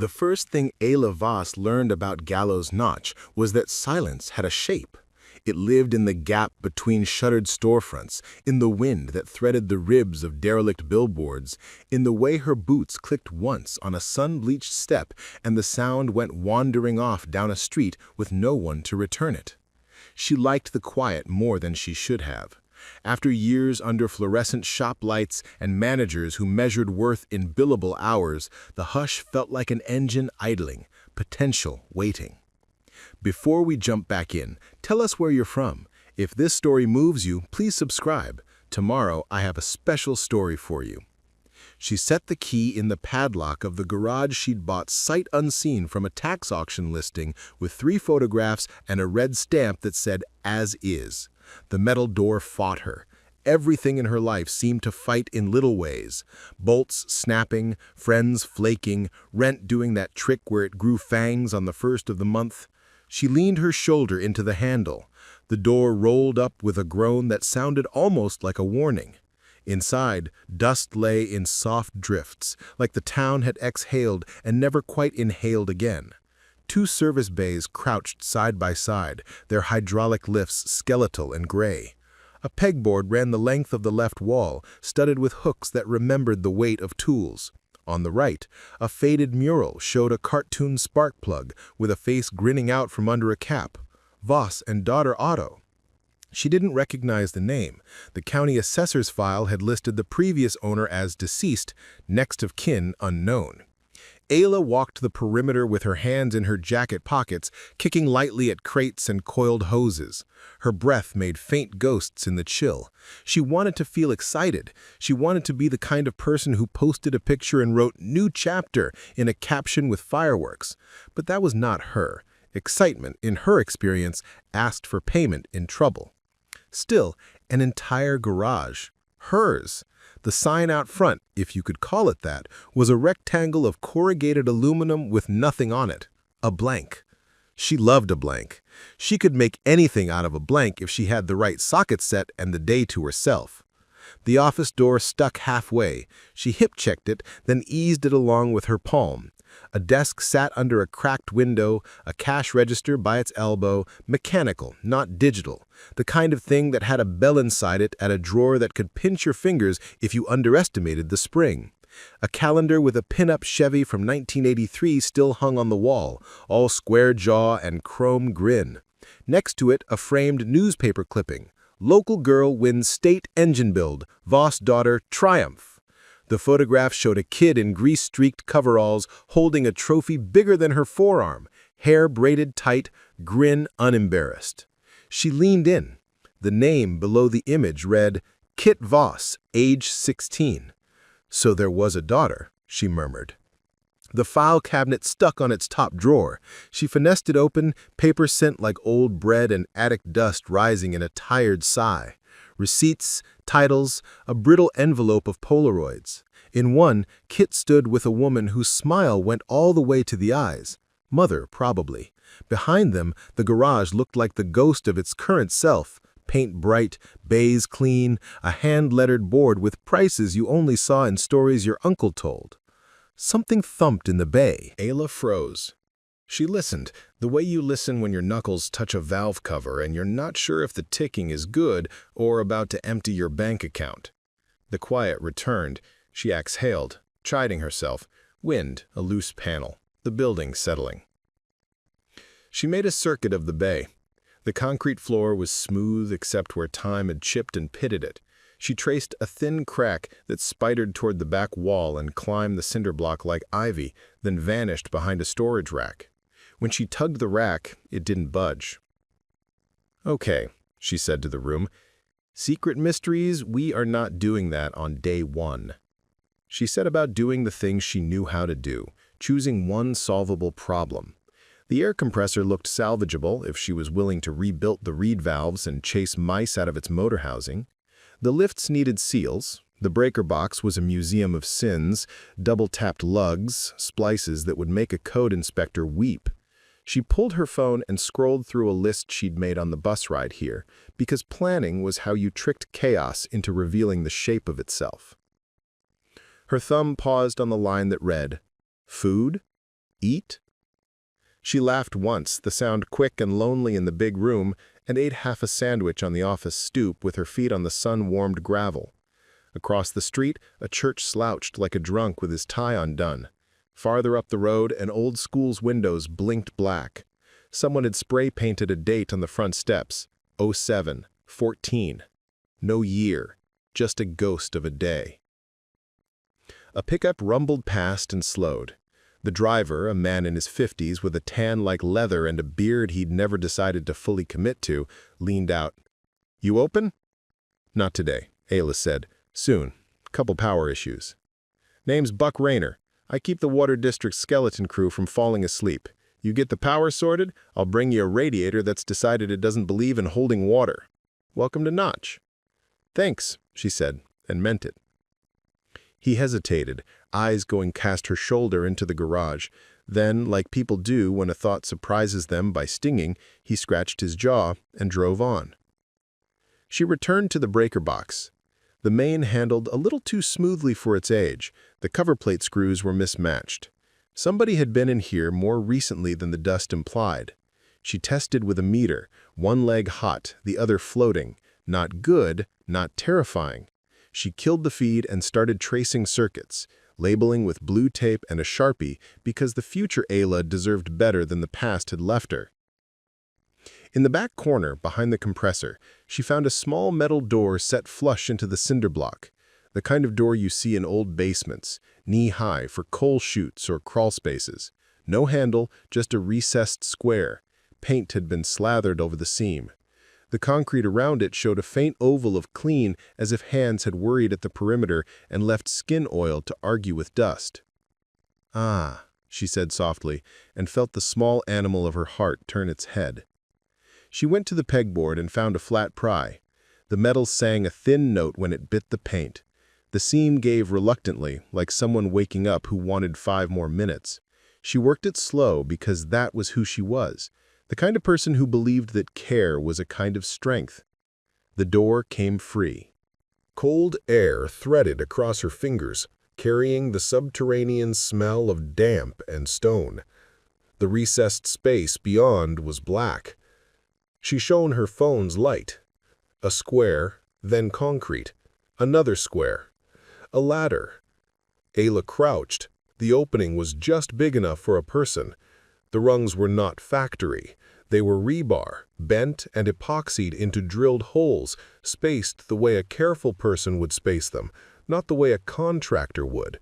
The first thing Ayla Voss learned about Gallows Notch was that silence had a shape. It lived in the gap between shuttered storefronts, in the wind that threaded the ribs of derelict billboards, in the way her boots clicked once on a sun-bleached step and the sound went wandering off down a street with no one to return it. She liked the quiet more than she should have. After years under fluorescent shop lights and managers who measured worth in billable hours, the hush felt like an engine idling, potential waiting. Before we jump back in, tell us where you're from. If this story moves you, please subscribe. Tomorrow I have a special story for you. She set the key in the padlock of the garage she'd bought sight unseen from a tax auction listing with 3 photographs and a red stamp that said, "As is." The metal door fought her. Everything in her life seemed to fight in little ways. Bolts snapping, friends flaking, rent doing that trick where it grew fangs on the first of the month. She leaned her shoulder into the handle. The door rolled up with a groan that sounded almost like a warning. Inside, dust lay in soft drifts, like the town had exhaled and never quite inhaled again. 2 service bays crouched side by side, their hydraulic lifts skeletal and gray. A pegboard ran the length of the left wall, studded with hooks that remembered the weight of tools. On the right, a faded mural showed a cartoon spark plug with a face grinning out from under a cap. Voss and daughter Otto. She didn't recognize the name. The county assessor's file had listed the previous owner as deceased, next of kin unknown. Ayla walked the perimeter with her hands in her jacket pockets, kicking lightly at crates and coiled hoses. Her breath made faint ghosts in the chill. She wanted to feel excited. She wanted to be the kind of person who posted a picture and wrote "New Chapter" in a caption with fireworks. But that was not her. Excitement, in her experience, asked for payment in trouble. Still, an entire garage. Hers. The sign out front, if you could call it that, was a rectangle of corrugated aluminum with nothing on it. A blank. She loved a blank. She could make anything out of a blank if she had the right socket set and the day to herself. The office door stuck halfway. She hip-checked it, then eased it along with her palm. A desk sat under a cracked window, a cash register by its elbow, mechanical, not digital, the kind of thing that had a bell inside it at a drawer that could pinch your fingers if you underestimated the spring. A calendar with a pin-up Chevy from 1983 still hung on the wall, all square jaw and chrome grin. Next to it, a framed newspaper clipping. Local girl wins state engine build, Voss daughter triumph. The photograph showed a kid in grease-streaked coveralls holding a trophy bigger than her forearm, hair braided tight, grin unembarrassed. She leaned in. The name below the image read, Kit Voss, age 16. So there was a daughter, she murmured. The file cabinet stuck on its top drawer. She finessed it open, paper scent like old bread and attic dust rising in a tired sigh. Receipts, titles, a brittle envelope of Polaroids. In one, Kit stood with a woman whose smile went all the way to the eyes. Mother, probably. Behind them, the garage looked like the ghost of its current self. Paint bright, bays clean, a hand-lettered board with prices you only saw in stories your uncle told. Something thumped in the bay. Ayla froze. She listened, the way you listen when your knuckles touch a valve cover and you're not sure if the ticking is good or about to empty your bank account. The quiet returned. She exhaled, chiding herself. Wind, a loose panel, the building settling. She made a circuit of the bay. The concrete floor was smooth except where time had chipped and pitted it. She traced a thin crack that spidered toward the back wall and climbed the cinder block like ivy, then vanished behind a storage rack. When she tugged the rack, it didn't budge. "Okay," she said to the room. "Secret mysteries, we are not doing that on day 1. She set about doing the things she knew how to do, choosing one solvable problem. The air compressor looked salvageable if she was willing to rebuild the reed valves and chase mice out of its motor housing. The lifts needed seals. The breaker box was a museum of sins, double-tapped lugs, splices that would make a code inspector weep. She pulled her phone and scrolled through a list she'd made on the bus ride here, because planning was how you tricked chaos into revealing the shape of itself. Her thumb paused on the line that read, "Food?" Eat? She laughed once, the sound quick and lonely in the big room, and ate half a sandwich on the office stoop with her feet on the sun-warmed gravel. Across the street, a church slouched like a drunk with his tie undone. Farther up the road, an old school's windows blinked black. Someone had spray-painted a date on the front steps, 07-14. No year, just a ghost of a day. A pickup rumbled past and slowed. The driver, a man in his 50s with a tan like leather and a beard he'd never decided to fully commit to, leaned out. "You open?" "Not today," Ayla said. "Soon. Couple power issues." "Name's Buck Rayner. I keep the Water District skeleton crew from falling asleep. You get the power sorted, I'll bring you a radiator that's decided it doesn't believe in holding water. Welcome to Notch." "Thanks," she said, and meant it. He hesitated, eyes going past her shoulder into the garage. Then, like people do when a thought surprises them by stinging, he scratched his jaw and drove on. She returned to the breaker box. The main handled a little too smoothly for its age. The cover plate screws were mismatched. Somebody had been in here more recently than the dust implied. She tested with a meter, one leg hot, the other floating. Not good, not terrifying. She killed the feed and started tracing circuits, labeling with blue tape and a Sharpie because the future Ayla deserved better than the past had left her. In the back corner, behind the compressor, she found a small metal door set flush into the cinder block, the kind of door you see in old basements, knee-high for coal chutes or crawl spaces. No handle, just a recessed square. Paint had been slathered over the seam. The concrete around it showed a faint oval of clean, as if hands had worried at the perimeter and left skin oil to argue with dust. "Ah," she said softly, and felt the small animal of her heart turn its head. She went to the pegboard and found a flat pry. The metal sang a thin note when it bit the paint. The seam gave reluctantly, like someone waking up who wanted 5 more minutes. She worked it slow because that was who she was. The kind of person who believed that care was a kind of strength. The door came free. Cold air threaded across her fingers, carrying the subterranean smell of damp and stone. The recessed space beyond was black. She shone her phone's light. A square, then concrete. Another square. A ladder. Ayla crouched. The opening was just big enough for a person. The rungs were not factory. They were rebar, bent and epoxied into drilled holes, spaced the way a careful person would space them, not the way a contractor would.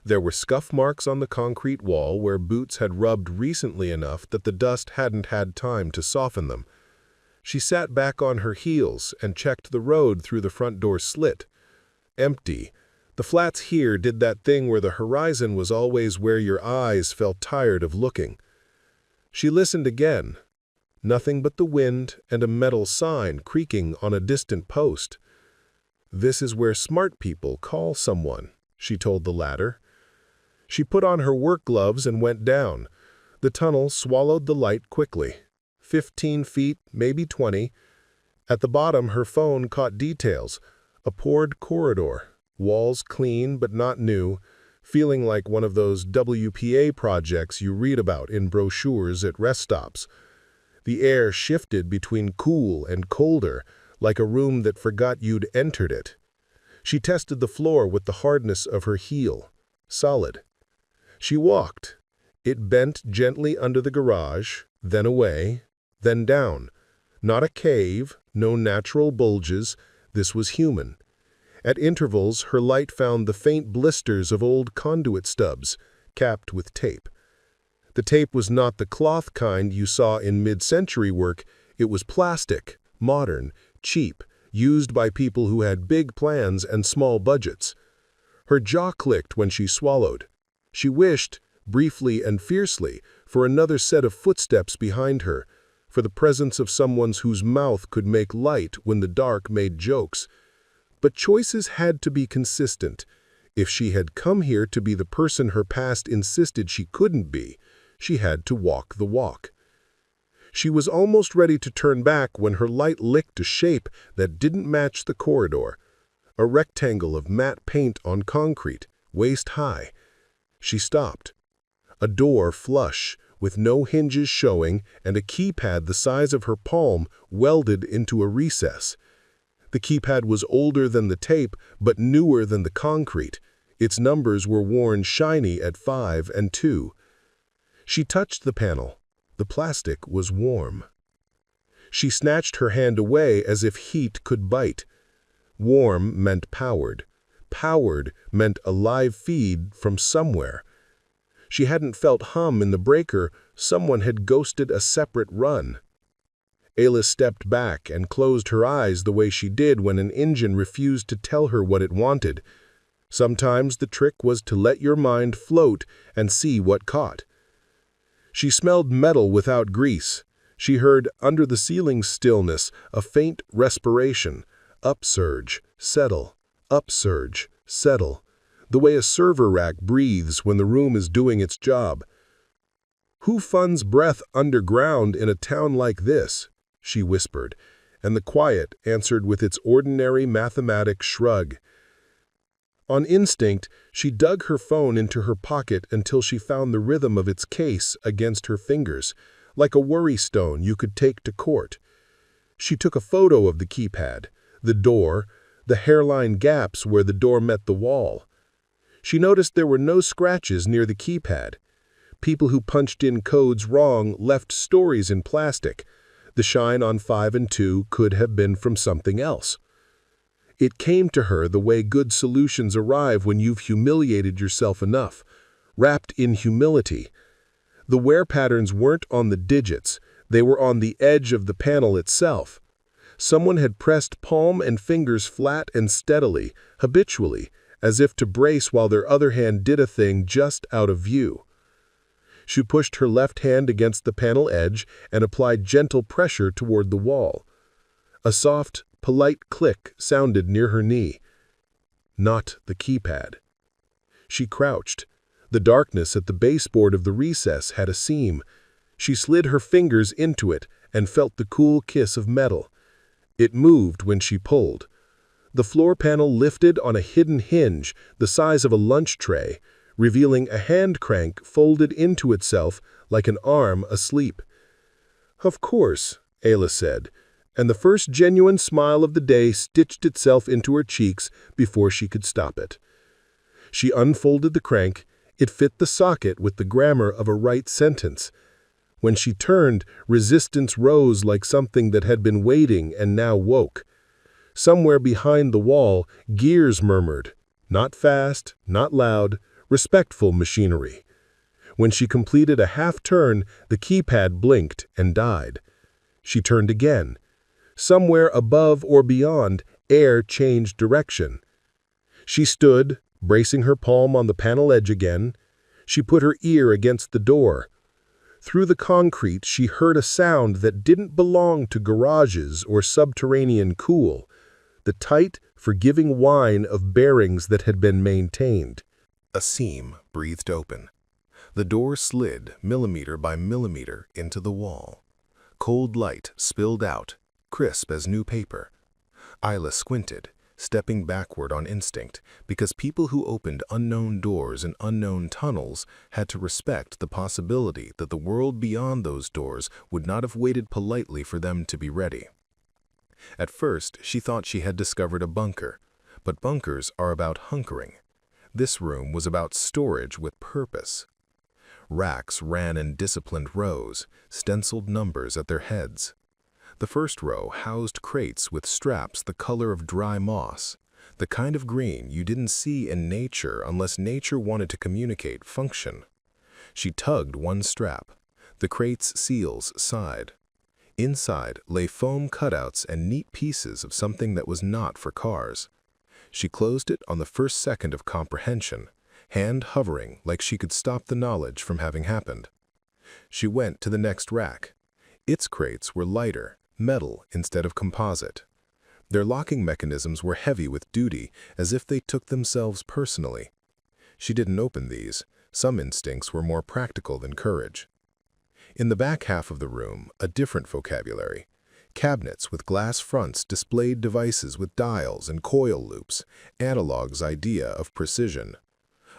There were scuff marks on the concrete wall where boots had rubbed recently enough that the dust hadn't had time to soften them. She sat back on her heels and checked the road through the front door slit. Empty. The flats here did that thing where the horizon was always where your eyes felt tired of looking. She listened again. Nothing but the wind and a metal sign creaking on a distant post. "This is where smart people call someone," she told the ladder. She put on her work gloves and went down. The tunnel swallowed the light quickly. 15 feet, maybe 20. At the bottom, her phone caught details. A poured corridor, walls clean but not new, feeling like one of those WPA projects you read about in brochures at rest stops. The air shifted between cool and colder, like a room that forgot you'd entered it. She tested the floor with the hardness of her heel. Solid. She walked. It bent gently under the garage, then away, then down. Not a cave, no natural bulges. This was human. At intervals, her light found the faint blisters of old conduit stubs, capped with tape. The tape was not the cloth kind you saw in mid-century work. It was plastic, modern, cheap, used by people who had big plans and small budgets. Her jaw clicked when she swallowed. She wished, briefly and fiercely, for another set of footsteps behind her, for the presence of someone whose mouth could make light when the dark made jokes. But choices had to be consistent. If she had come here to be the person her past insisted she couldn't be, she had to walk the walk. She was almost ready to turn back when her light licked a shape that didn't match the corridor. A rectangle of matte paint on concrete, waist high. She stopped. A door flush, with no hinges showing, and a keypad the size of her palm welded into a recess. The keypad was older than the tape, but newer than the concrete. Its numbers were worn shiny at 5 and 2. She touched the panel. The plastic was warm. She snatched her hand away as if heat could bite. Warm meant powered. Powered meant a live feed from somewhere. She hadn't felt hum in the breaker. Someone had ghosted a separate run. Ayla stepped back and closed her eyes the way she did when an engine refused to tell her what it wanted. Sometimes the trick was to let your mind float and see what caught. She smelled metal without grease. She heard, under the ceiling's stillness, a faint respiration. Upsurge, settle, upsurge, settle. The way a server rack breathes when the room is doing its job. "Who funds breath underground in a town like this?" she whispered, and the quiet answered with its ordinary mathematic shrug. On instinct, she dug her phone into her pocket until she found the rhythm of its case against her fingers, like a worry stone you could take to court. She took a photo of the keypad, the door, the hairline gaps where the door met the wall. She noticed there were no scratches near the keypad. People who punched in codes wrong left stories in plastic. The shine on 5 and 2 could have been from something else. It came to her the way good solutions arrive when you've humiliated yourself enough, wrapped in humility. The wear patterns weren't on the digits, they were on the edge of the panel itself. Someone had pressed palm and fingers flat and steadily, habitually, as if to brace while their other hand did a thing just out of view. She pushed her left hand against the panel edge and applied gentle pressure toward the wall. A soft, polite click sounded near her knee. Not the keypad. She crouched. The darkness at the baseboard of the recess had a seam. She slid her fingers into it and felt the cool kiss of metal. It moved when she pulled. The floor panel lifted on a hidden hinge the size of a lunch tray, revealing a hand crank folded into itself like an arm asleep. "Of course," Ayla said, and the first genuine smile of the day stitched itself into her cheeks before she could stop it. She unfolded the crank. It fit the socket with the grammar of a right sentence. When she turned, resistance rose like something that had been waiting and now woke. Somewhere behind the wall, gears murmured. Not fast, not loud, respectful machinery. When she completed a half-turn, the keypad blinked and died. She turned again. Somewhere above or beyond, air changed direction. She stood, bracing her palm on the panel edge again. She put her ear against the door. Through the concrete, she heard a sound that didn't belong to garages or subterranean cool, the tight, forgiving whine of bearings that had been maintained. A seam breathed open. The door slid millimeter by millimeter into the wall. Cold light spilled out, crisp as new paper. Ayla squinted, stepping backward on instinct, because people who opened unknown doors in unknown tunnels had to respect the possibility that the world beyond those doors would not have waited politely for them to be ready. At first, she thought she had discovered a bunker, but bunkers are about hunkering. This room was about storage with purpose. Racks ran in disciplined rows, stenciled numbers at their heads. The first row housed crates with straps the color of dry moss, the kind of green you didn't see in nature unless nature wanted to communicate function. She tugged one strap. The crate's seals sighed. Inside lay foam cutouts and neat pieces of something that was not for cars. She closed it on the first second of comprehension, hand hovering like she could stop the knowledge from having happened. She went to the next rack. Its crates were lighter, metal instead of composite. Their locking mechanisms were heavy with duty, as if they took themselves personally. She didn't open these. Some instincts were more practical than courage. In the back half of the room, a different vocabulary. Cabinets with glass fronts displayed devices with dials and coil loops, analog's idea of precision.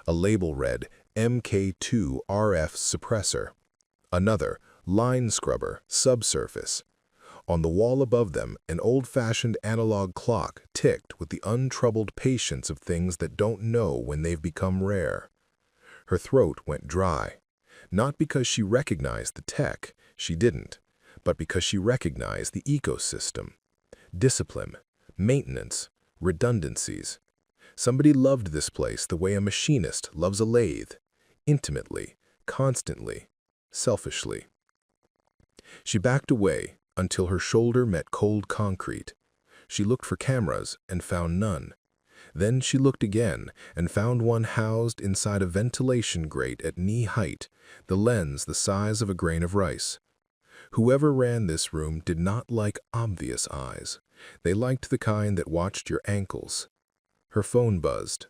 A label read, MK2 RF suppressor. Another, line scrubber, subsurface. On the wall above them, an old-fashioned analog clock ticked with the untroubled patience of things that don't know when they've become rare. Her throat went dry. Not because she recognized the tech, she didn't, but because she recognized the ecosystem. Discipline, maintenance, redundancies. Somebody loved this place the way a machinist loves a lathe, intimately, constantly, selfishly. She backed away until her shoulder met cold concrete. She looked for cameras and found none. Then she looked again and found one housed inside a ventilation grate at knee height, the lens the size of a grain of rice. Whoever ran this room did not like obvious eyes. They liked the kind that watched your ankles. Her phone buzzed.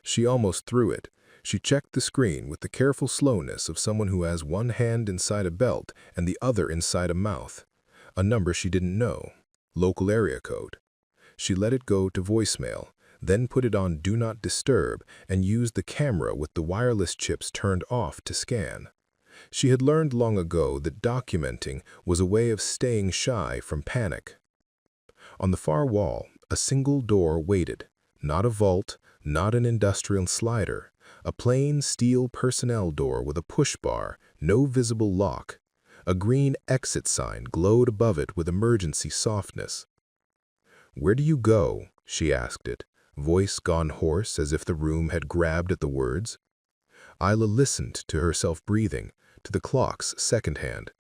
She almost threw it. She checked the screen with the careful slowness of someone who has one hand inside a belt and the other inside a mouth. A number she didn't know. Local area code. She let it go to voicemail, then put it on Do Not Disturb and used the camera with the wireless chips turned off to scan. She had learned long ago that documenting was a way of staying shy from panic. On the far wall, a single door waited. Not a vault, not an industrial slider. A plain steel personnel door with a push bar, no visible lock. A green exit sign glowed above it with emergency softness. "Where do you go?" she asked it, voice gone hoarse as if the room had grabbed at the words. Isla listened to herself breathing, to the clock's second hand,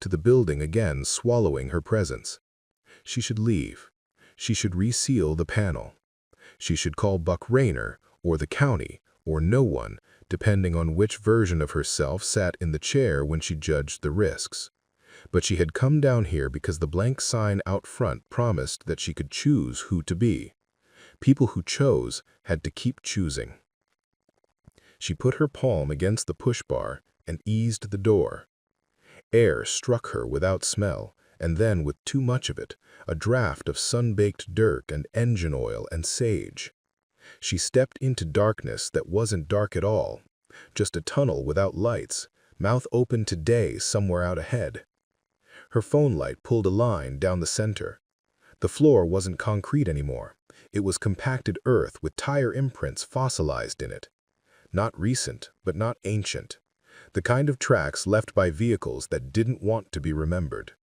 to the building again swallowing her presence. She should leave. She should reseal the panel. She should call Buck Rayner, or the county, or no one, depending on which version of herself sat in the chair when she judged the risks. But she had come down here because the blank sign out front promised that she could choose who to be. People who chose had to keep choosing. She put her palm against the push bar and eased the door. Air struck her without smell, and then with too much of it, a draft of sun-baked dirt and engine oil and sage. She stepped into darkness that wasn't dark at all, just a tunnel without lights, mouth open to day somewhere out ahead. Her phone light pulled a line down the center. The floor wasn't concrete anymore. It was compacted earth with tire imprints fossilized in it. Not recent, but not ancient. The kind of tracks left by vehicles that didn't want to be remembered.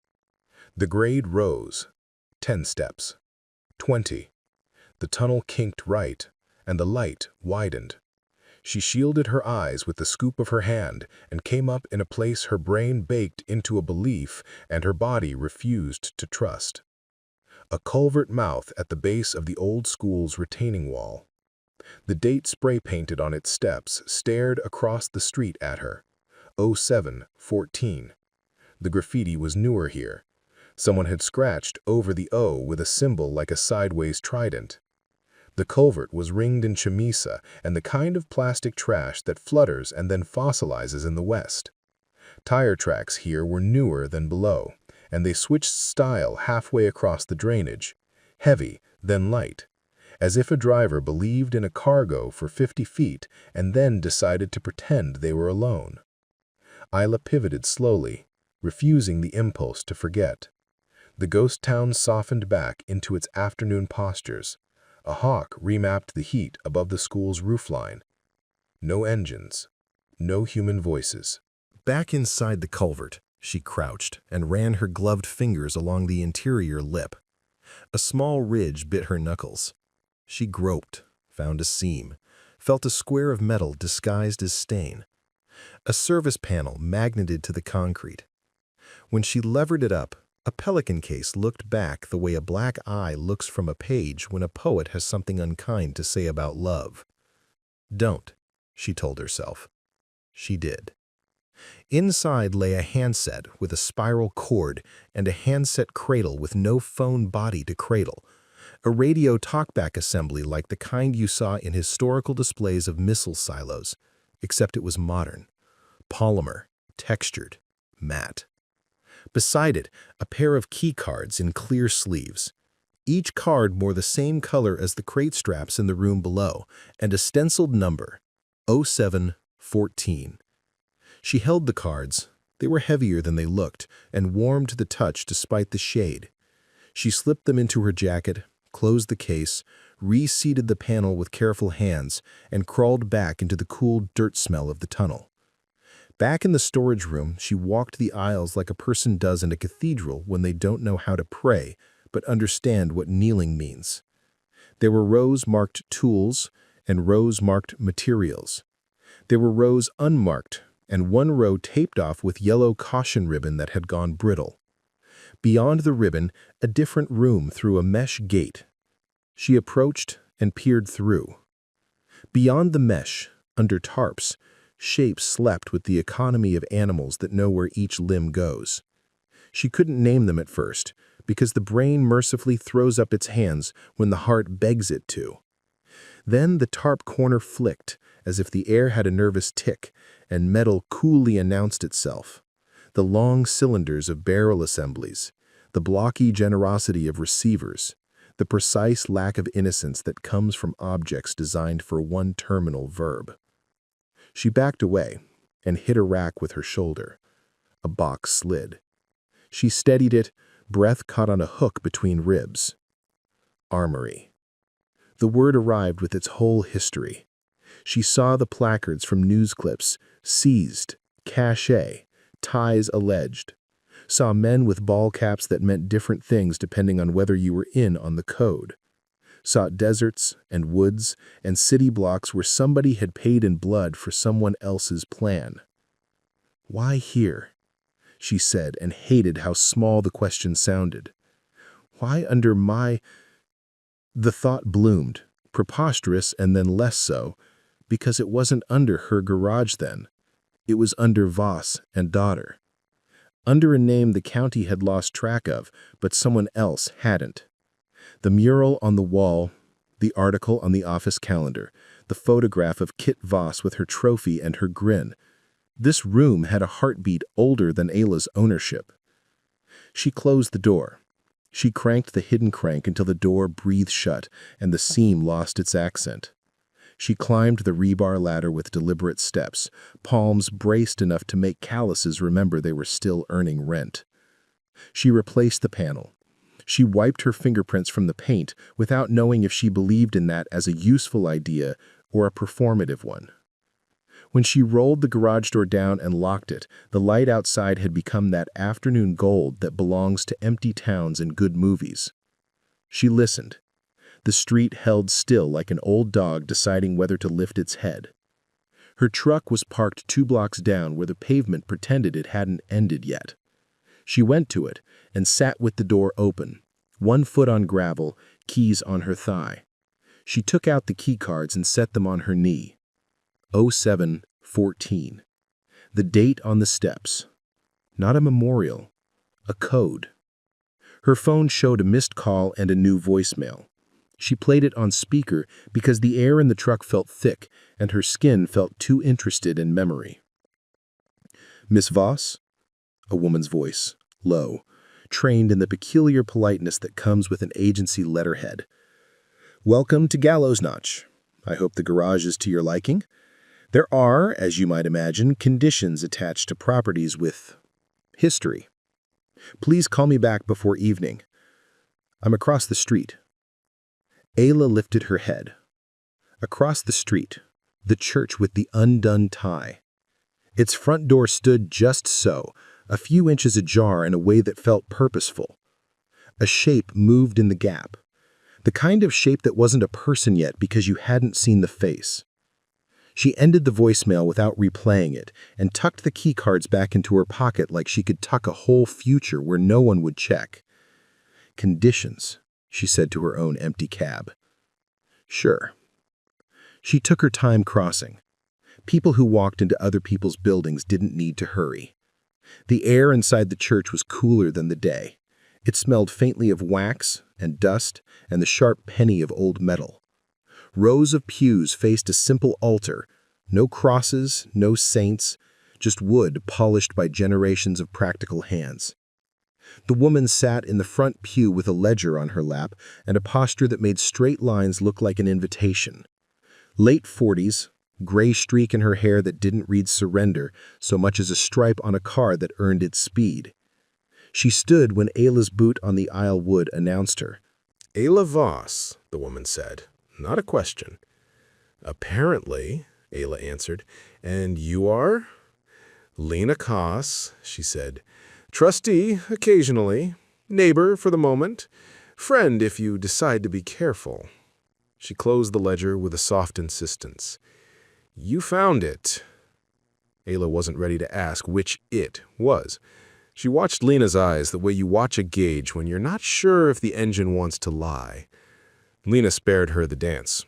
The grade rose. 10 steps. 20. The tunnel kinked right, and the light widened. She shielded her eyes with the scoop of her hand and came up in a place her brain baked into a belief and her body refused to trust. A culvert mouth at the base of the old school's retaining wall. The date spray-painted on its steps stared across the street at her. 07-14. The graffiti was newer here. Someone had scratched over the O with a symbol like a sideways trident. The culvert was ringed in chamisa and the kind of plastic trash that flutters and then fossilizes in the West. Tire tracks here were newer than below, and they switched style halfway across the drainage, heavy, then light, as if a driver believed in a cargo for 50 feet and then decided to pretend they were alone. Isla pivoted slowly, refusing the impulse to forget. The ghost town softened back into its afternoon postures. A hawk remapped the heat above the school's roofline. No engines, no human voices. Back inside the culvert, she crouched and ran her gloved fingers along the interior lip. A small ridge bit her knuckles. She groped, found a seam, felt a square of metal disguised as stain. A service panel magneted to the concrete. When she levered it up, a pelican case looked back the way a black eye looks from a page when a poet has something unkind to say about love. Don't, she told herself. She did. Inside lay a handset with a spiral cord and a handset cradle with no phone body to cradle, a radio talkback assembly like the kind you saw in historical displays of missile silos, except it was modern, polymer, textured, matte. Beside it, a pair of key cards in clear sleeves. Each card bore the same color as the crate straps in the room below, and a stenciled number, 07-14. 14. She held the cards. They were heavier than they looked and warm to the touch despite the shade. She slipped them into her jacket, closed the case, reseated the panel with careful hands, and crawled back into the cool dirt smell of the tunnel. Back in the storage room, she walked the aisles like a person does in a cathedral when they don't know how to pray, but understand what kneeling means. There were rows marked tools and rows marked materials. There were rows unmarked and one row taped off with yellow caution ribbon that had gone brittle. Beyond the ribbon, a different room through a mesh gate. She approached and peered through. Beyond the mesh, under tarps, shapes slept with the economy of animals that know where each limb goes. She couldn't name them at first, because the brain mercifully throws up its hands when the heart begs it to. Then the tarp corner flicked, as if the air had a nervous tick, and metal coolly announced itself. The long cylinders of barrel assemblies, the blocky generosity of receivers, the precise lack of innocence that comes from objects designed for one terminal verb. She backed away and hit a rack with her shoulder. A box slid. She steadied it, breath caught on a hook between ribs. Armory. The word arrived with its whole history. She saw the placards from news clips, seized, cachet, ties alleged. Saw men with ball caps that meant different things depending on whether you were in on the code. Saw deserts and woods and city blocks where somebody had paid in blood for someone else's plan. Why here? She said, and hated how small the question sounded. Why under my... The thought bloomed, preposterous and then less so, because it wasn't under her garage then. It was under Voss and daughter. Under a name the county had lost track of, but someone else hadn't. The mural on the wall, the article on the office calendar, the photograph of Kit Voss with her trophy and her grin. This room had a heartbeat older than Ayla's ownership. She closed the door. She cranked the hidden crank until the door breathed shut and the seam lost its accent. She climbed the rebar ladder with deliberate steps, palms braced enough to make calluses remember they were still earning rent. She replaced the panel. She wiped her fingerprints from the paint without knowing if she believed in that as a useful idea or a performative one. When she rolled the garage door down and locked it, the light outside had become that afternoon gold that belongs to empty towns and good movies. She listened. The street held still like an old dog deciding whether to lift its head. Her truck was parked 2 blocks down where the pavement pretended it hadn't ended yet. She went to it and sat with the door open, 1 foot on gravel, keys on her thigh. She took out the key cards and set them on her knee. 07-14. The date on the steps. Not a memorial, a code. Her phone showed a missed call and a new voicemail. She played it on speaker because the air in the truck felt thick and her skin felt too interested in memory. Miss Voss? A woman's voice, low, trained in the peculiar politeness that comes with an agency letterhead. Welcome to Gallows Notch. I hope the garage is to your liking. There are, as you might imagine, conditions attached to properties with history. Please call me back before evening. I'm across the street. Ayla lifted her head. Across the street, the church with the undone tie. Its front door stood just so, a few inches ajar in a way that felt purposeful. A shape moved in the gap. The kind of shape that wasn't a person yet because you hadn't seen the face. She ended the voicemail without replaying it and tucked the key cards back into her pocket like she could tuck a whole future where no one would check. Conditions, she said to her own empty cab. Sure. She took her time crossing. People who walked into other people's buildings didn't need to hurry. The air inside the church was cooler than the day. It smelled faintly of wax and dust and the sharp penny of old metal. Rows of pews faced a simple altar, no crosses, no saints, just wood polished by generations of practical hands. The woman sat in the front pew with a ledger on her lap and a posture that made straight lines look like an invitation. Late 40s, gray streak in her hair that didn't read surrender so much as a stripe on a car that earned its speed. She stood when Ayla's boot on the aisle wood announced her. "Ayla Voss," the woman said. Not a question. "Apparently," Ayla answered. "And you are?" "Lena Koss," she said. "Trustee, occasionally. Neighbor for the moment. Friend if you decide to be careful." She closed the ledger with a soft insistence. "You found it." Ayla wasn't ready to ask which it was. She watched Lena's eyes the way you watch a gauge when you're not sure if the engine wants to lie. Lena spared her the dance.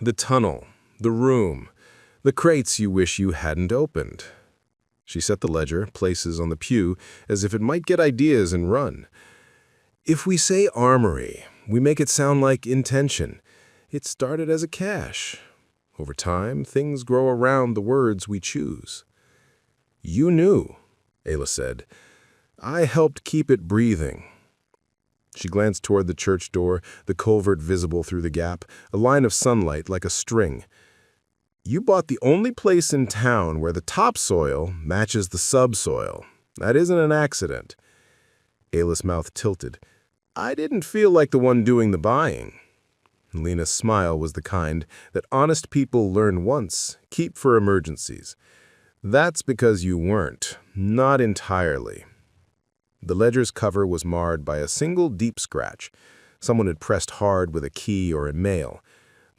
"The tunnel, the room, the crates you wish you hadn't opened." She set the ledger, places on the pew, as if it might get ideas and run. "If we say Armory, we make it sound like intention. It started as a cache. Over time, things grow around the words we choose." "You knew," Ayla said. "I helped keep it breathing." She glanced toward the church door, the culvert visible through the gap, a line of sunlight like a string. "You bought the only place in town where the topsoil matches the subsoil. That isn't an accident." Ayla's mouth tilted. "I didn't feel like the one doing the buying." Lena's smile was the kind that honest people learn once, keep for emergencies. "That's because you weren't. Not entirely." The ledger's cover was marred by a single deep scratch. Someone had pressed hard with a key or a nail.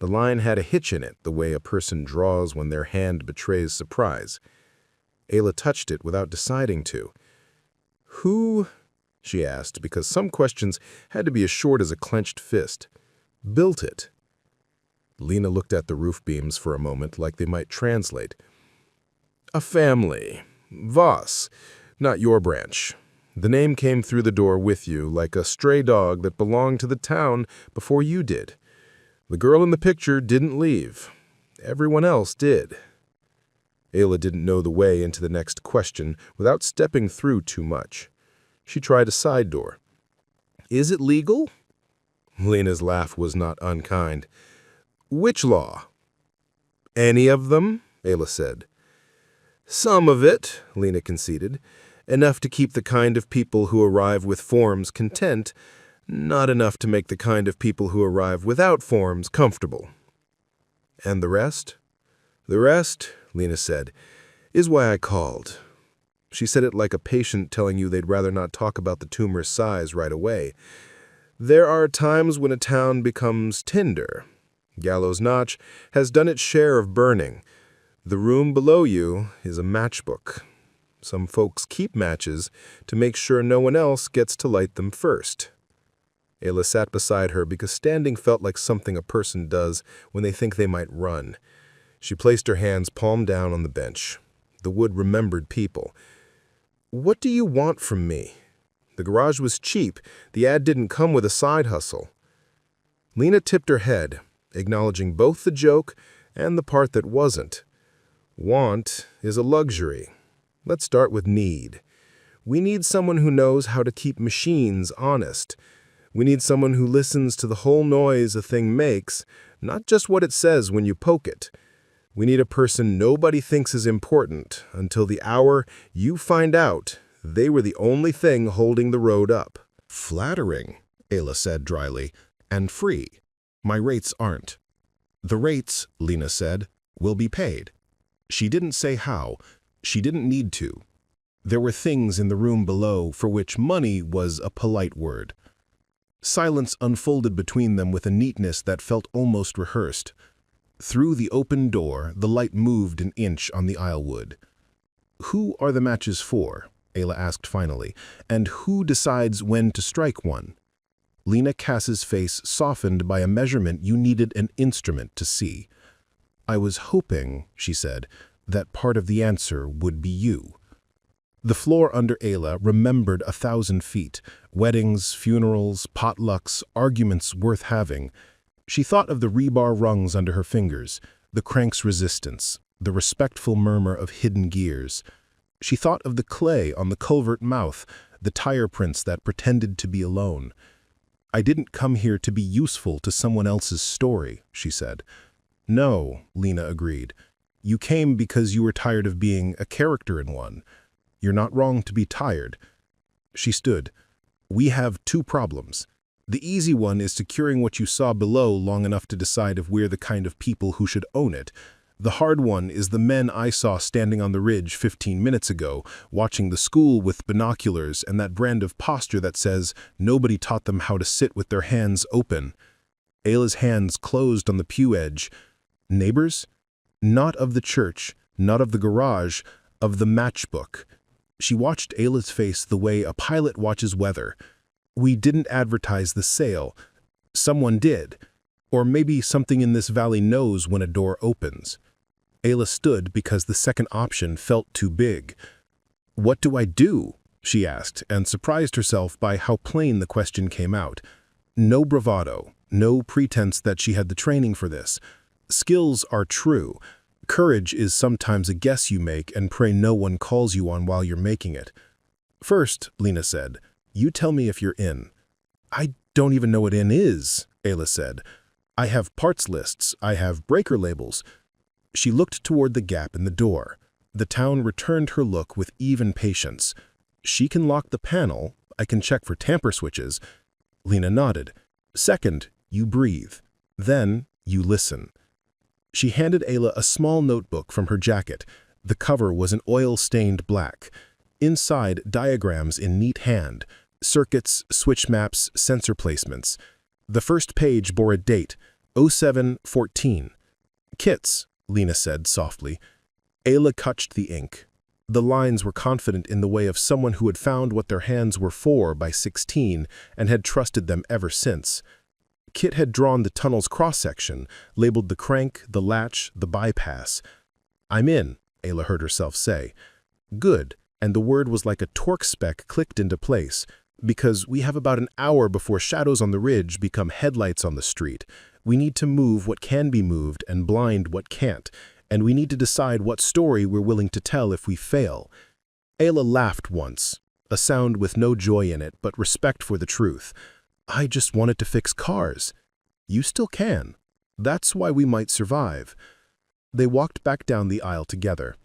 The line had a hitch in it, the way a person draws when their hand betrays surprise. Ayla touched it without deciding to. "Who," she asked, because some questions had to be as short as a clenched fist, "built it?" Lena looked at the roof beams for a moment like they might translate. "A family. Voss. Not your branch. The name came through the door with you like a stray dog that belonged to the town before you did. The girl in the picture didn't leave. Everyone else did." Ayla didn't know the way into the next question without stepping through too much. She tried a side door. "Is it legal?" Lena's laugh was not unkind. "Which law?" "Any of them," Ayla said. "Some of it," Lena conceded. "Enough to keep the kind of people who arrive with forms content, not enough to make the kind of people who arrive without forms comfortable." "And the rest?" "The rest," Lena said, "is why I called." She said it like a patient telling you they'd rather not talk about the tumor's size right away. "There are times when a town becomes tinder. Gallows Notch has done its share of burning. The room below you is a matchbook. Some folks keep matches to make sure no one else gets to light them first." Ayla sat beside her because standing felt like something a person does when they think they might run. She placed her hands palm down on the bench. The wood remembered people. "What do you want from me? The garage was cheap. The ad didn't come with a side hustle." Lena tipped her head, acknowledging both the joke and the part that wasn't. "Want is a luxury. Let's start with need. We need someone who knows how to keep machines honest. We need someone who listens to the whole noise a thing makes, not just what it says when you poke it. We need a person nobody thinks is important until the hour you find out they were the only thing holding the road up." "Flattering," Ayla said dryly, "and free. My rates aren't." "The rates," Lena said, "will be paid." She didn't say how. She didn't need to. There were things in the room below for which money was a polite word. Silence unfolded between them with a neatness that felt almost rehearsed. Through the open door, the light moved an inch on the aisle wood. "Who are the matches for?" Ayla asked finally. "And who decides when to strike one?" Lena Cass's face softened by a measurement you needed an instrument to see. "I was hoping," she said, "that part of the answer would be you." The floor under Ayla remembered 1,000 feet, weddings, funerals, potlucks, arguments worth having. She thought of the rebar rungs under her fingers, the crank's resistance, the respectful murmur of hidden gears. She thought of the clay on the culvert mouth, the tire prints that pretended to be alone. "I didn't come here to be useful to someone else's story," she said. No, Lena agreed. You came because you were tired of being a character in one. You're not wrong to be tired. She stood. We have two problems. The easy one is securing what you saw below long enough to decide if we're the kind of people who should own it. The hard one is the men I saw standing on the ridge 15 minutes ago, watching the school with binoculars and that brand of posture that says nobody taught them how to sit with their hands open. Ayla's hands closed on the pew edge. Neighbors? Not of the church, not of the garage, of the matchbook. She watched Ayla's face the way a pilot watches weather. We didn't advertise the sale. Someone did. Or maybe something in this valley knows when a door opens. Ayla stood because the second option felt too big. What do I do? She asked, and surprised herself by how plain the question came out. No bravado, no pretense that she had the training for this. Skills are true. Courage is sometimes a guess you make and pray no one calls you on while you're making it. First, Lena said, you tell me if you're in. I don't even know what in is, Ayla said. I have parts lists, I have breaker labels. She looked toward the gap in the door. The town returned her look with even patience. She can lock the panel, I can check for tamper switches. Lena nodded. Second, you breathe. Then, you listen. She handed Ayla a small notebook from her jacket. The cover was an oil-stained black. Inside, diagrams in neat hand. Circuits, switch maps, sensor placements. The first page bore a date, 07-14. Kits, Lena said softly. Ayla touched the ink. The lines were confident in the way of someone who had found what their hands were for by 16 and had trusted them ever since. Kit had drawn the tunnel's cross-section, labeled the crank, the latch, the bypass. I'm in, Ayla heard herself say. Good, and the word was like a torque spec clicked into place, because we have about an hour before shadows on the ridge become headlights on the street. We need to move what can be moved and blind what can't, and we need to decide what story we're willing to tell if we fail. Ayla laughed once, a sound with no joy in it but respect for the truth. I just wanted to fix cars. You still can. That's why we might survive. They walked back down the aisle together.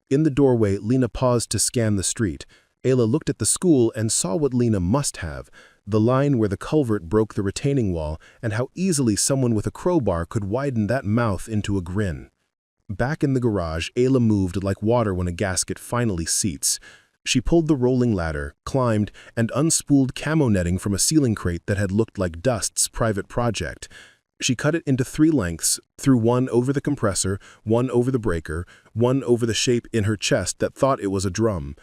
In the doorway, Lena paused to scan the street. Ayla looked at the school and saw what Lena must have, the line where the culvert broke the retaining wall and how easily someone with a crowbar could widen that mouth into a grin. Back in the garage, Ayla moved like water when a gasket finally seats. She pulled the rolling ladder, climbed, and unspooled camo netting from a ceiling crate that had looked like Dust's private project. She cut it into 3 lengths, threw one over the compressor, one over the breaker, one over the shape in her chest that thought it was a drum.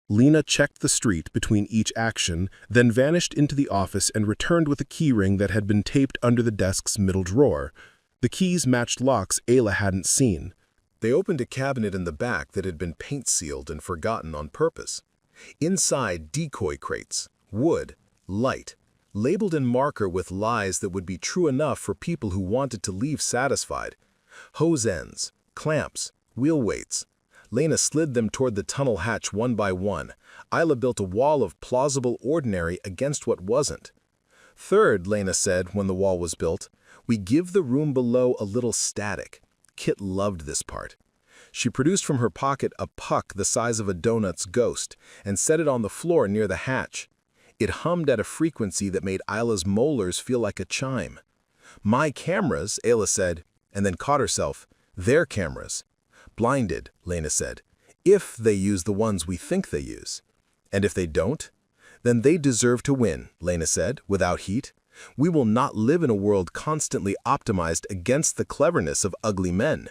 Lena checked the street between each action, then vanished into the office and returned with a keyring that had been taped under the desk's middle drawer. The keys matched locks Ayla hadn't seen. They opened a cabinet in the back that had been paint-sealed and forgotten on purpose. Inside, decoy crates, wood, light, labeled in marker with lies that would be true enough for people who wanted to leave satisfied. Hose ends, clamps, wheel weights. Lena slid them toward the tunnel hatch one by one. Ayla built a wall of plausible ordinary against what wasn't. Third, Lena said when the wall was built, we give the room below a little static. Kit loved this part. She produced from her pocket a puck the size of a donut's ghost and set it on the floor near the hatch. It hummed at a frequency that made Ayla's molars feel like a chime. My cameras, Ayla said, and then caught herself. Their cameras. Blinded, Lena said, if they use the ones we think they use. And if they don't, then they deserve to win, Lena said, without heat. We will not live in a world constantly optimized against the cleverness of ugly men.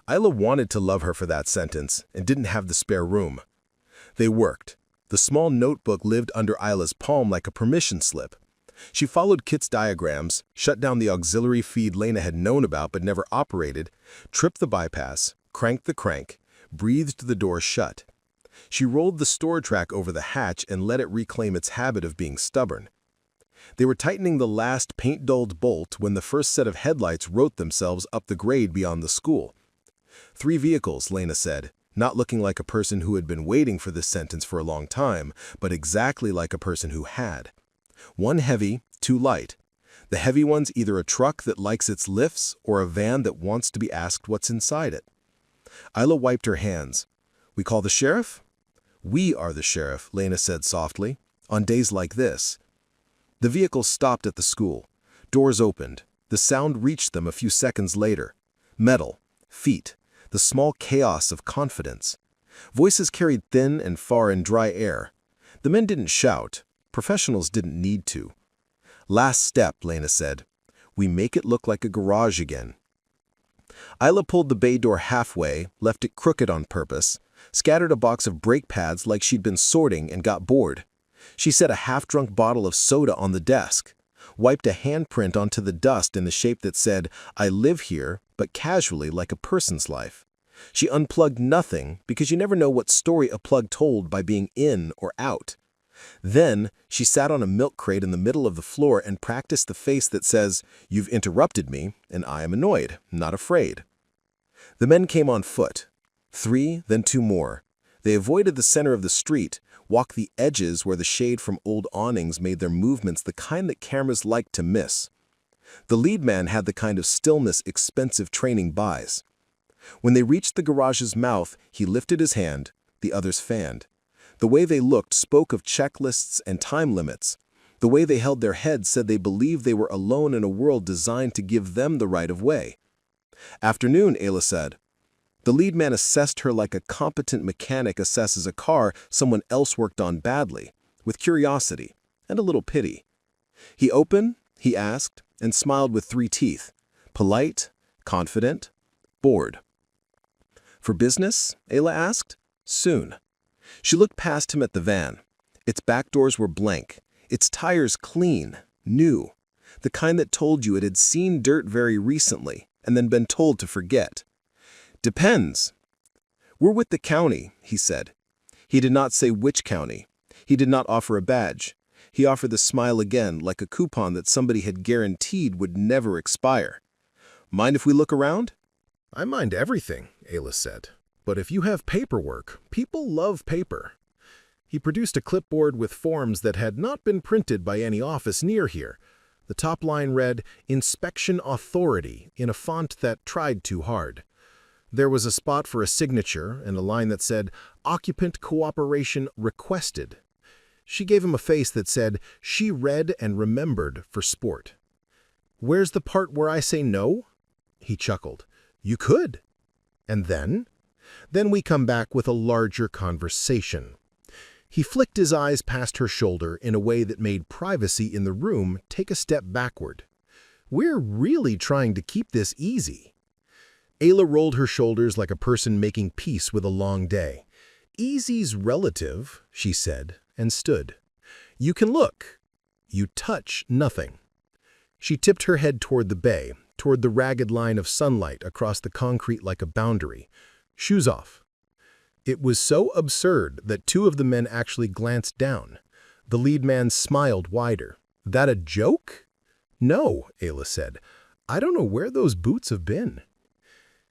Ayla wanted to love her for that sentence and didn't have the spare room. They worked. The small notebook lived under Ayla's palm like a permission slip. She followed Kit's diagrams, shut down the auxiliary feed Lena had known about but never operated, tripped the bypass, cranked the crank, breathed the door shut. She rolled the store track over the hatch and let it reclaim its habit of being stubborn. They were tightening the last paint-dulled bolt when the first set of headlights wrote themselves up the grade beyond the school. 3 vehicles, Lena said, not looking like a person who had been waiting for this sentence for a long time, but exactly like a person who had. 1 heavy, 2 light. The heavy ones either a truck that likes its lifts or a van that wants to be asked what's inside it. Isla wiped her hands. We call the sheriff? We are the sheriff, Lena said softly, on days like this. The vehicle stopped at the school. Doors opened. The sound reached them a few seconds later. Metal, feet, the small chaos of confidence. Voices carried thin and far in dry air. The men didn't shout. Professionals didn't need to. Last step, Lena said. We make it look like a garage again. Isla pulled the bay door halfway, left it crooked on purpose, scattered a box of brake pads like she'd been sorting and got bored. She set a half-drunk bottle of soda on the desk, wiped a handprint onto the dust in the shape that said, I live here, but casually like a person's life. She unplugged nothing because you never know what story a plug told by being in or out. Then she sat on a milk crate in the middle of the floor and practiced the face that says, You've interrupted me, and I am annoyed, not afraid. The men came on foot. 3, then 2 more. They avoided the center of the street, walked the edges where the shade from old awnings made their movements the kind that cameras like to miss. The lead man had the kind of stillness expensive training buys. When they reached the garage's mouth, he lifted his hand, the others fanned. The way they looked spoke of checklists and time limits. The way they held their heads said they believed they were alone in a world designed to give them the right of way. Afternoon, Ayla said. The lead man assessed her like a competent mechanic assesses a car someone else worked on badly, with curiosity and a little pity. He open? He asked, and smiled with 3 teeth. Polite, confident, bored. For business? Ayla asked. Soon. She looked past him at the van. Its back doors were blank, its tires clean, new, the kind that told you it had seen dirt very recently and then been told to forget. Depends. We're with the county, he said. He did not say which county. He did not offer a badge. He offered the smile again, like a coupon that somebody had guaranteed would never expire. Mind if we look around? I mind everything, Ayla said. But if you have paperwork, people love paper. He produced a clipboard with forms that had not been printed by any office near here. The top line read, Inspection Authority, in a font that tried too hard. There was a spot for a signature and a line that said, Occupant Cooperation Requested. She gave him a face that said, she read and remembered for sport. Where's the part where I say no? He chuckled. You could. And then? Then we come back with a larger conversation. He flicked his eyes past her shoulder in a way that made privacy in the room take a step backward. We're really trying to keep this easy. Ayla rolled her shoulders like a person making peace with a long day. Easy's relative, she said, and stood. You can look. You touch nothing. She tipped her head toward the bay, toward the ragged line of sunlight across the concrete like a boundary. Shoes off. It was so absurd that 2 of the men actually glanced down. The lead man smiled wider. That a joke? No, Ayla said. I don't know where those boots have been.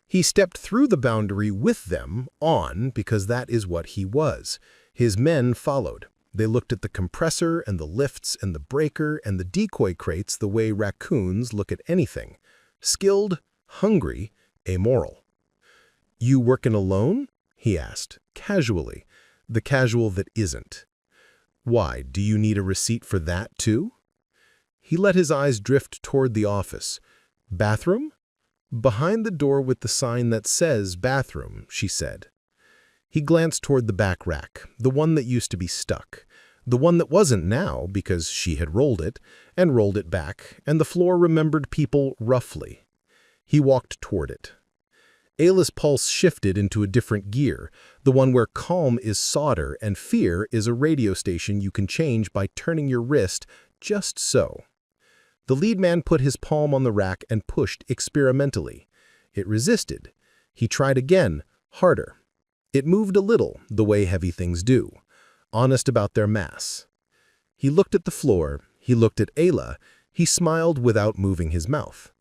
He stepped through the boundary with them, on, because that is what he was. His men followed. They looked at the compressor and the lifts and the breaker and the decoy crates the way raccoons look at anything. Skilled, hungry, amoral. You working alone? He asked, casually, the casual that isn't. Why, do you need a receipt for that too? He let his eyes drift toward the office. Bathroom? Behind the door with the sign that says bathroom, she said. He glanced toward the back rack, the one that used to be stuck, the one that wasn't now because she had rolled it back, and the floor remembered people roughly. He walked toward it. Ayla's pulse shifted into a different gear, the one where calm is solder and fear is a radio station you can change by turning your wrist just so. The lead man put his palm on the rack and pushed experimentally. It resisted. He tried again, harder. It moved a little, the way heavy things do, honest about their mass. He looked at the floor, he looked at Ayla, he smiled without moving his mouth.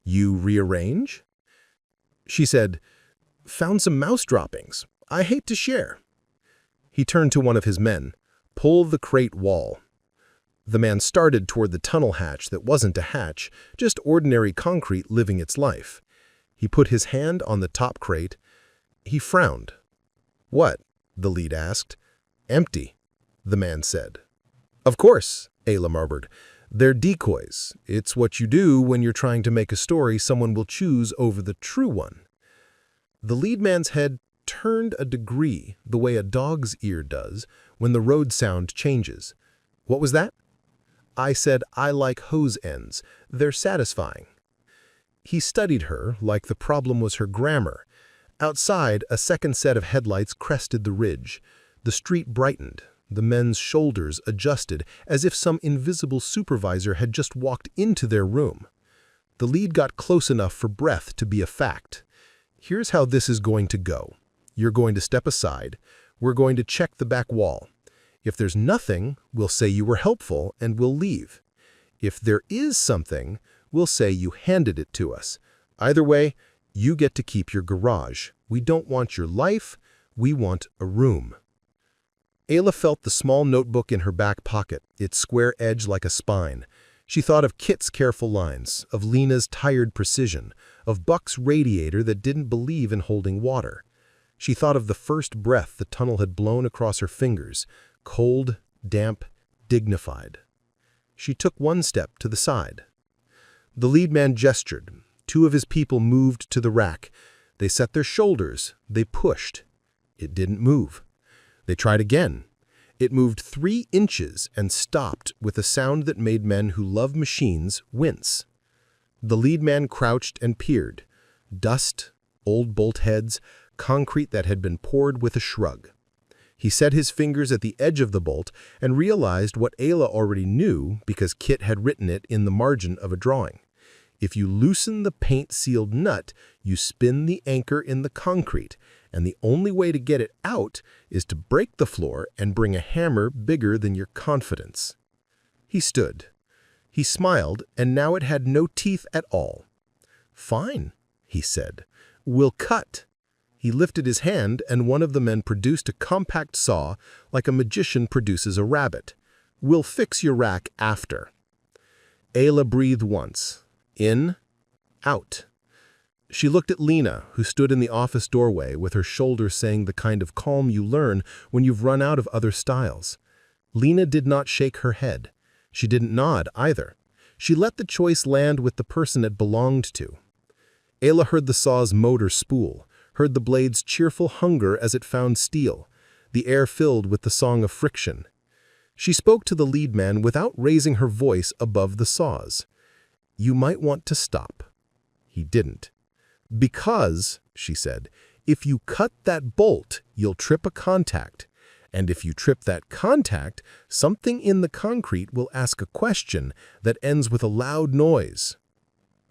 You rearrange? She said, Found some mouse droppings. I hate to share. He turned to one of his men. Pull the crate wall. The man started toward the tunnel hatch that wasn't a hatch, just ordinary concrete living its life. He put his hand on the top crate. He frowned. "What?" the lead asked. "Empty," the man said. "Of course," Ayla murmured. "They're decoys. It's what you do when you're trying to make a story someone will choose over the true one." The lead man's head turned a degree the way a dog's ear does when the road sound changes. "What was that?" "I said I like hose ends. They're satisfying." He studied her like the problem was her grammar. Outside, a second set of headlights crested the ridge. The street brightened. The men's shoulders adjusted as if some invisible supervisor had just walked into their room. The lead got close enough for breath to be a fact. "Here's how this is going to go. You're going to step aside. We're going to check the back wall. If there's nothing, we'll say you were helpful and we'll leave. If there is something, we'll say you handed it to us. Either way, you get to keep your garage. We don't want your life. We want a room." Ayla felt the small notebook in her back pocket, its square edge like a spine. She thought of Kit's careful lines, of Lena's tired precision, of Buck's radiator that didn't believe in holding water. She thought of the first breath the tunnel had blown across her fingers, cold, damp, dignified. She took one step to the side. The lead man gestured. Two of his people moved to the rack. They set their shoulders. They pushed. It didn't move. They tried again. It moved 3 inches and stopped with a sound that made men who love machines wince. The lead man crouched and peered. Dust, old bolt heads, concrete that had been poured with a shrug. He set his fingers at the edge of the bolt and realized what Ayla already knew because Kit had written it in the margin of a drawing. If you loosen the paint-sealed nut, you spin the anchor in the concrete, and the only way to get it out is to break the floor and bring a hammer bigger than your confidence. He stood. He smiled, and now it had no teeth at all. "Fine," he said. "We'll cut." He lifted his hand, and one of the men produced a compact saw like a magician produces a rabbit. "We'll fix your rack after." Ayla breathed once. In, out. She looked at Lena, who stood in the office doorway with her shoulders saying the kind of calm you learn when you've run out of other styles. Lena did not shake her head. She didn't nod either. She let the choice land with the person it belonged to. Ayla heard the saw's motor spool, heard the blade's cheerful hunger as it found steel, the air filled with the song of friction. She spoke to the lead man without raising her voice above the saws. "You might want to stop." He didn't. "Because," she said, "if you cut that bolt, you'll trip a contact. And if you trip that contact, something in the concrete will ask a question that ends with a loud noise."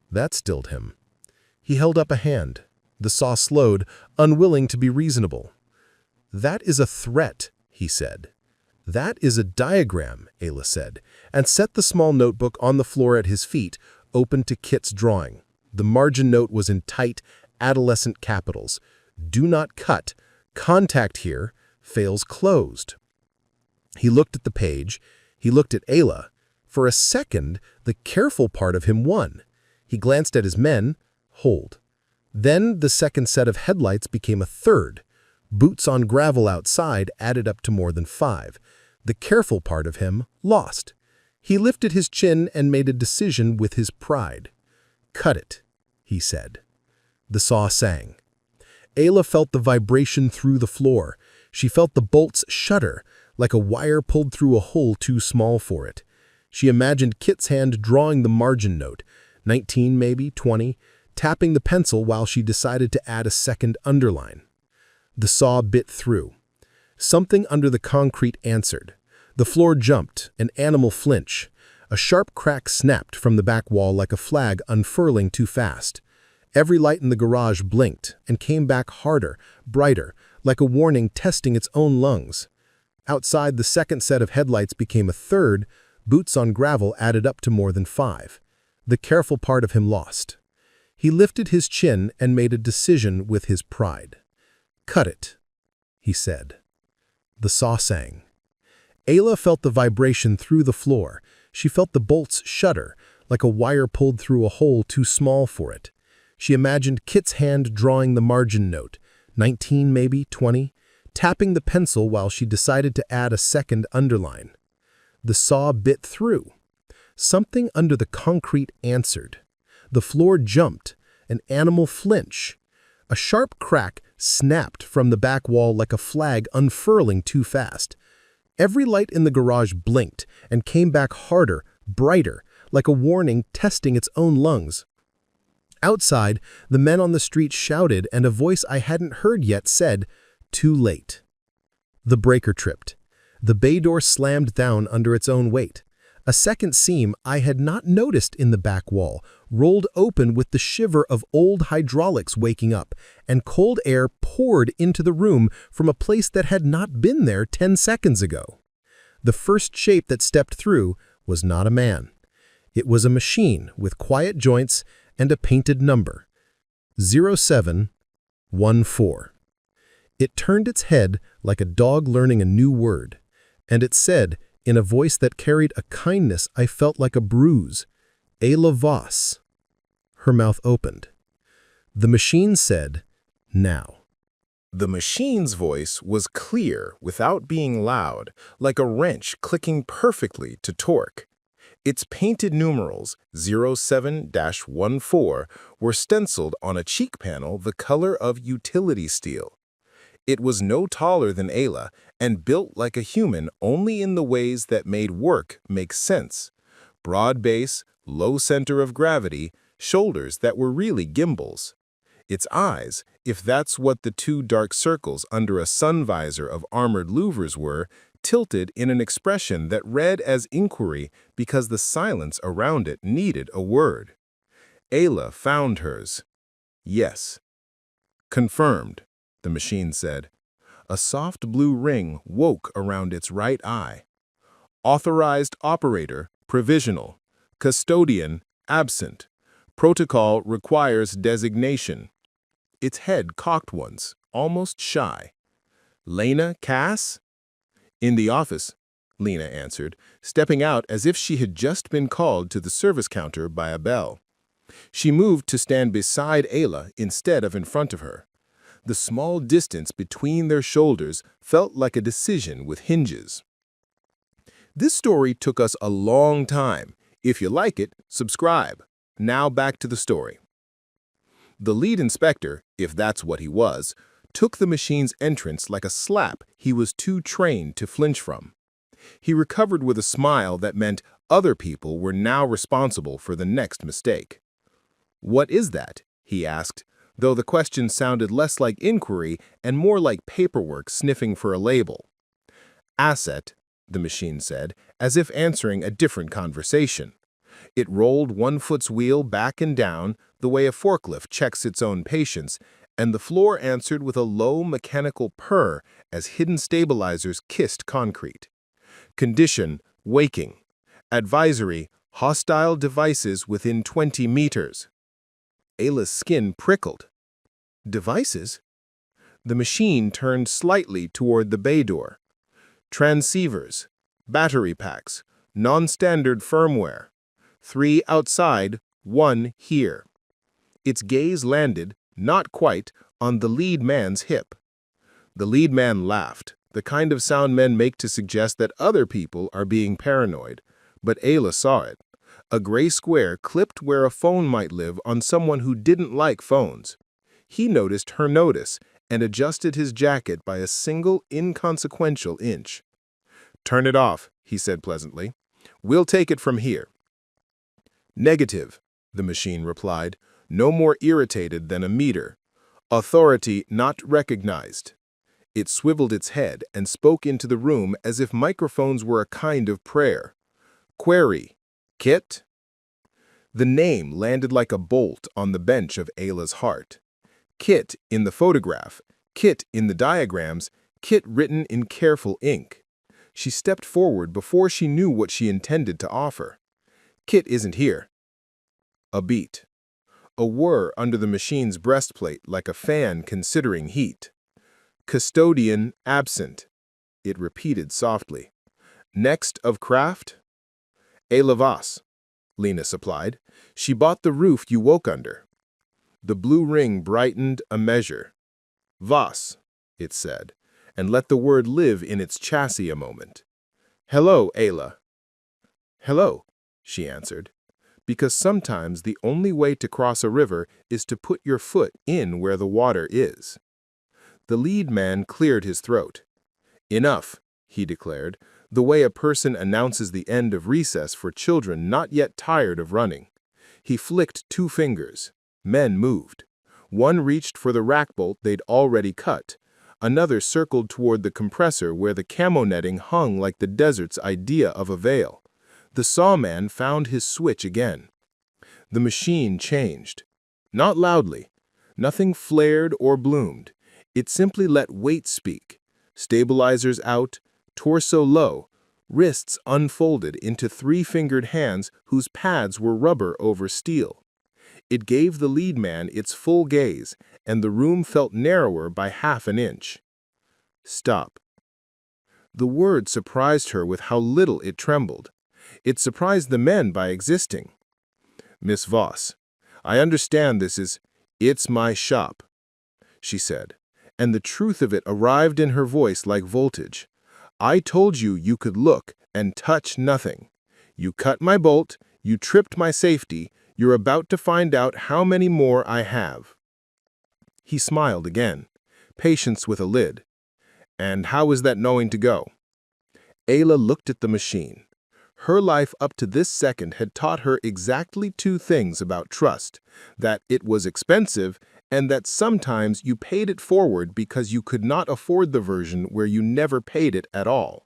That stilled him. He held up a hand. The saw slowed, unwilling to be reasonable. "That is a threat," he said. "That is a diagram," Ayla said, and set the small notebook on the floor at his feet, open to Kit's drawing. The margin note was in tight, adolescent capitals. "Do not cut. Contact here. Fails closed." He looked at the page. He looked at Ayla. For a second, the careful part of him won. He glanced at his men. Hold. Then the second set of headlights became a third. Boots on gravel outside added up to more than 5. The careful part of him lost. He lifted his chin and made a decision with his pride. "Cut it," he said. The saw sang. Ayla felt the vibration through the floor. She felt the bolts shudder, like a wire pulled through a hole too small for it. She imagined Kit's hand drawing the margin note, 19 maybe, 20, tapping the pencil while she decided to add a second underline. The saw bit through. Something under the concrete answered. The floor jumped, an animal flinch. A sharp crack snapped from the back wall like a flag unfurling too fast. Every light in the garage blinked and came back harder, brighter, like a warning testing its own lungs. Outside, the second set of headlights became a third. Boots on gravel added up to more than 5. The careful part of him lost. He lifted his chin and made a decision with his pride. "Cut it," he said. The saw sang. Ayla felt the vibration through the floor. She felt the bolts shudder, like a wire pulled through a hole too small for it. She imagined Kit's hand drawing the margin note, 19 maybe, 20, tapping the pencil while she decided to add a second underline. The saw bit through. Something under the concrete answered. The floor jumped, an animal flinch. A sharp crack snapped from the back wall like a flag unfurling too fast. Every light in the garage blinked and came back harder, brighter, like a warning testing its own lungs. Outside, the men on the street shouted, and a voice I hadn't heard yet said, "Too late." The breaker tripped. The bay door slammed down under its own weight. A second seam I had not noticed in the back wall rolled open with the shiver of old hydraulics waking up, and cold air poured into the room from a place that had not been there 10 seconds ago. The first shape that stepped through was not a man. It was a machine with quiet joints and a painted number, 0714. It turned its head like a dog learning a new word, and it said, in a voice that carried a kindness I felt like a bruise, "Ayla Voss." Her mouth opened. The machine said, "Now." The machine's voice was clear without being loud, like a wrench clicking perfectly to torque. Its painted numerals, 07-14, were stenciled on a cheek panel the color of utility steel. It was no taller than Ayla and built like a human only in the ways that made work make sense. Broad base, low center of gravity, shoulders that were really gimbals. Its eyes, if that's what the two dark circles under a sun visor of armored louvers were, tilted in an expression that read as inquiry because the silence around it needed a word. Ayla found hers. "Yes." "Confirmed," the machine said. A soft blue ring woke around its right eye. "Authorized operator, provisional. Custodian, absent. Protocol requires designation." Its head cocked once, almost shy. "Lena Cass?" "In the office," Lena answered, stepping out as if she had just been called to the service counter by a bell. She moved to stand beside Ayla instead of in front of her. The small distance between their shoulders felt like a decision with hinges. This story took us a long time. If you like it, subscribe. Now back to the story. The lead inspector, if that's what he was, took the machine's entrance like a slap he was too trained to flinch from. He recovered with a smile that meant other people were now responsible for the next mistake. "What is that?" he asked, though the question sounded less like inquiry and more like paperwork sniffing for a label. "Asset," the machine said, as if answering a different conversation. It rolled one foot's wheel back and down, the way a forklift checks its own patience, and the floor answered with a low mechanical purr as hidden stabilizers kissed concrete. "Condition, waking. Advisory, hostile devices within 20 meters. Ayla's skin prickled. "Devices?" The machine turned slightly toward the bay door. "Transceivers, battery packs, non-standard firmware. 3 outside, 1 here." Its gaze landed, not quite, on the lead man's hip. The lead man laughed, the kind of sound men make to suggest that other people are being paranoid. But Ayla saw it. A gray square clipped where a phone might live on someone who didn't like phones. He noticed her notice and adjusted his jacket by a single inconsequential inch. "Turn it off," he said pleasantly. "We'll take it from here." "Negative," the machine replied, no more irritated than a meter. "Authority not recognized." It swiveled its head and spoke into the room as if microphones were a kind of prayer. "Query, Kit?" The name landed like a bolt on the bench of Ayla's heart. Kit in the photograph, Kit in the diagrams, Kit written in careful ink. She stepped forward before she knew what she intended to offer. "Kit isn't here." A beat. A whir under the machine's breastplate like a fan considering heat. "Custodian absent," it repeated softly. Next of craft? Ayla Voss, Lena supplied. She bought the roof you woke under. The blue ring brightened a measure. Voss, it said, and let the word live in its chassis a moment. Hello, Ayla. Hello, she answered, because sometimes the only way to cross a river is to put your foot in where the water is. The lead man cleared his throat. Enough, he declared, the way a person announces the end of recess for children not yet tired of running. He flicked 2 fingers. Men moved. One reached for the rack bolt they'd already cut. Another circled toward the compressor where the camo netting hung like the desert's idea of a veil. The sawman found his switch again. The machine changed. Not loudly. Nothing flared or bloomed. It simply let weight speak. Stabilizers out, torso low, wrists unfolded into 3-fingered hands whose pads were rubber over steel. It gave the lead man its full gaze, and the room felt narrower by half an inch. Stop. The word surprised her with how little it trembled. It surprised the men by existing. Miss Voss, I understand this is, it's my shop, she said, and the truth of it arrived in her voice like voltage. I told you you could look and touch nothing. You cut my bolt, you tripped my safety, you're about to find out how many more I have. He smiled again, patience with a lid. And how is that going to go? Ayla looked at the machine. Her life up to this second had taught her exactly 2 things about trust, that it was expensive and that sometimes you paid it forward because you could not afford the version where you never paid it at all.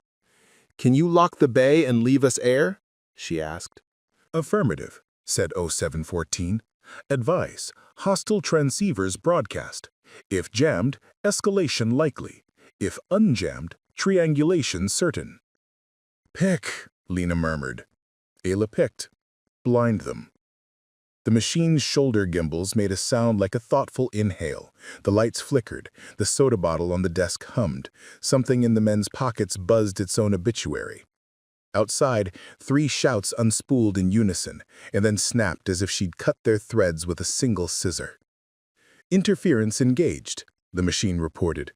Can you lock the bay and leave us air? She asked. Affirmative, said 0714. Advice, hostile transceivers broadcast. If jammed, escalation likely. If unjammed, triangulation certain. Pick, Lena murmured. Ayla picked. Blind them. The machine's shoulder gimbals made a sound like a thoughtful inhale. The lights flickered. The soda bottle on the desk hummed. Something in the men's pockets buzzed its own obituary. Outside, 3 shouts unspooled in unison, and then snapped as if she'd cut their threads with a single scissor. Interference engaged, the machine reported.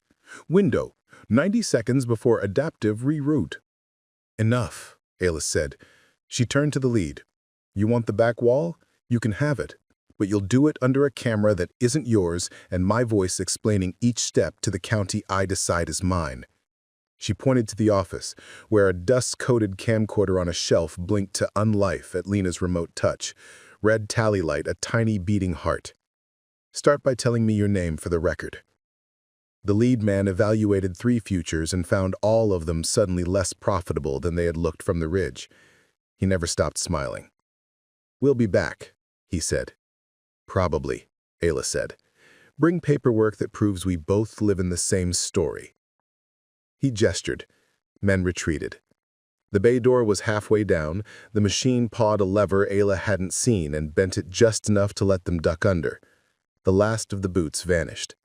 Window, 90 seconds before adaptive reroute. Enough, Ayla said. She turned to the lead. You want the back wall? You can have it, but you'll do it under a camera that isn't yours and my voice explaining each step to the county I decide is mine. She pointed to the office, where a dust-coated camcorder on a shelf blinked to unlife at Lena's remote touch, red tally light a tiny beating heart. Start by telling me your name for the record. The lead man evaluated 3 futures and found all of them suddenly less profitable than they had looked from the ridge. He never stopped smiling. We'll be back, he said. Probably, Ayla said. Bring paperwork that proves we both live in the same story. He gestured. Men retreated. The bay door was halfway down. The machine pawed a lever Ayla hadn't seen and bent it just enough to let them duck under. The last of the boots vanished.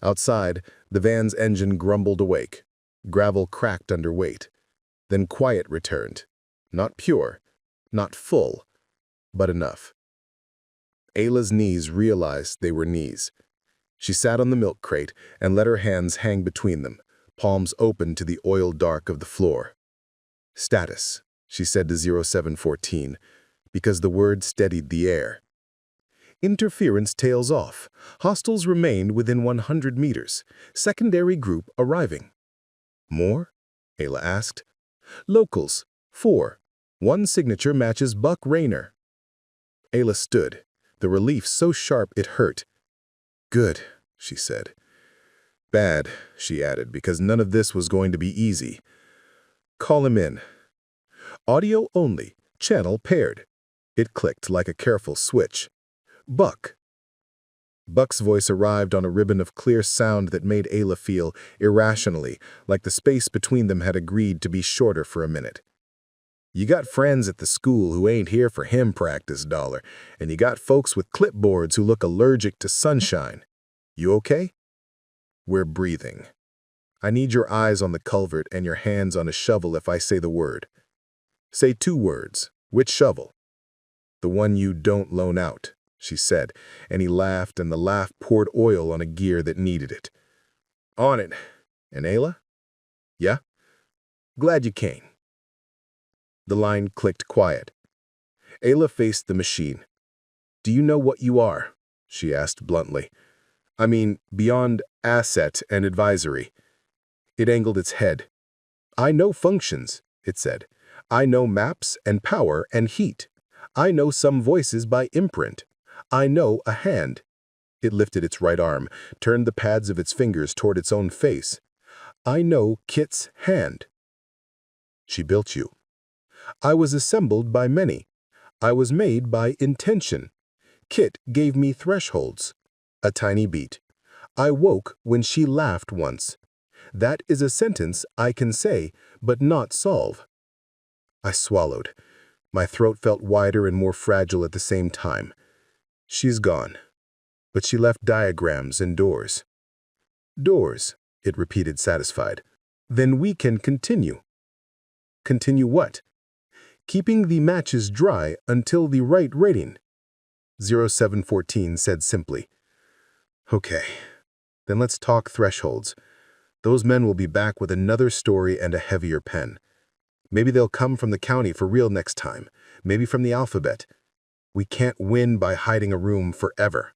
Outside, the van's engine grumbled awake. Gravel cracked under weight. Then quiet returned. Not pure, not full, but enough. Ayla's knees realized they were knees. She sat on the milk crate and let her hands hang between them, palms open to the oil dark of the floor. Status, she said to 0714, because the word steadied the air. Interference tails off. Hostiles remained within 100 meters. Secondary group arriving. More? Ayla asked. Locals, 4. 1 signature matches Buck Rayner. Ayla stood, the relief so sharp it hurt. Good, she said. Bad, she added, because none of this was going to be easy. Call him in. Audio only, channel paired. It clicked like a careful switch. Buck. Buck's voice arrived on a ribbon of clear sound that made Ayla feel, irrationally, like the space between them had agreed to be shorter for a minute. You got friends at the school who ain't here for hymn practice, dollar, and you got folks with clipboards who look allergic to sunshine. You okay? We're breathing. I need your eyes on the culvert and your hands on a shovel if I say the word. Say 2 words. Which shovel? The one you don't loan out, she said, and he laughed, and the laugh poured oil on a gear that needed it. On it. And Ayla? Yeah? Glad you came. The line clicked quiet. Ayla faced the machine. Do you know what you are? She asked bluntly. I mean, beyond asset and advisory. It angled its head. I know functions, it said. I know maps and power and heat. I know some voices by imprint. I know a hand. It lifted its right arm, turned the pads of its fingers toward its own face. I know Kit's hand. She built you. I was assembled by many. I was made by intention. Kit gave me thresholds. A tiny beat. I woke when she laughed once. That is a sentence I can say, but not solve. I swallowed. My throat felt wider and more fragile at the same time. She's gone. But she left diagrams and doors. Doors, it repeated, satisfied. Then we can continue. Continue what? Keeping the matches dry until the right rating. 0714 said simply. Okay, then let's talk thresholds. Those men will be back with another story and a heavier pen. Maybe they'll come from the county for real next time, maybe from the alphabet. We can't win by hiding a room forever.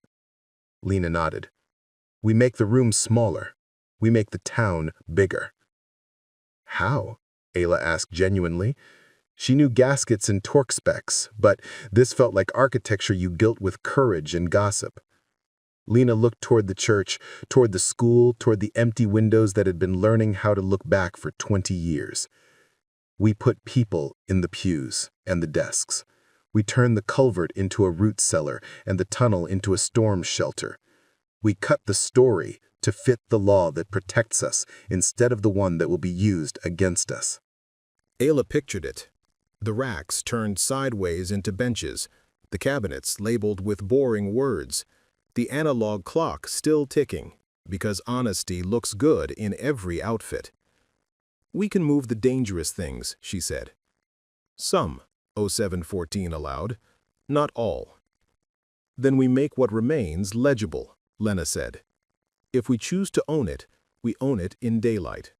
Lena nodded. We make the room smaller. We make the town bigger. How? Ayla asked genuinely. She knew gaskets and torque specs, but this felt like architecture you gilt with courage and gossip. Lena looked toward the church, toward the school, toward the empty windows that had been learning how to look back for 20 years. We put people in the pews and the desks. We turned the culvert into a root cellar and the tunnel into a storm shelter. We cut the story to fit the law that protects us instead of the one that will be used against us. Ayla pictured it. The racks turned sideways into benches, the cabinets labeled with boring words, the analog clock still ticking, because honesty looks good in every outfit. We can move the dangerous things, she said. Some, 0714 allowed, not all. Then we make what remains legible, Lena said. If we choose to own it, we own it in daylight.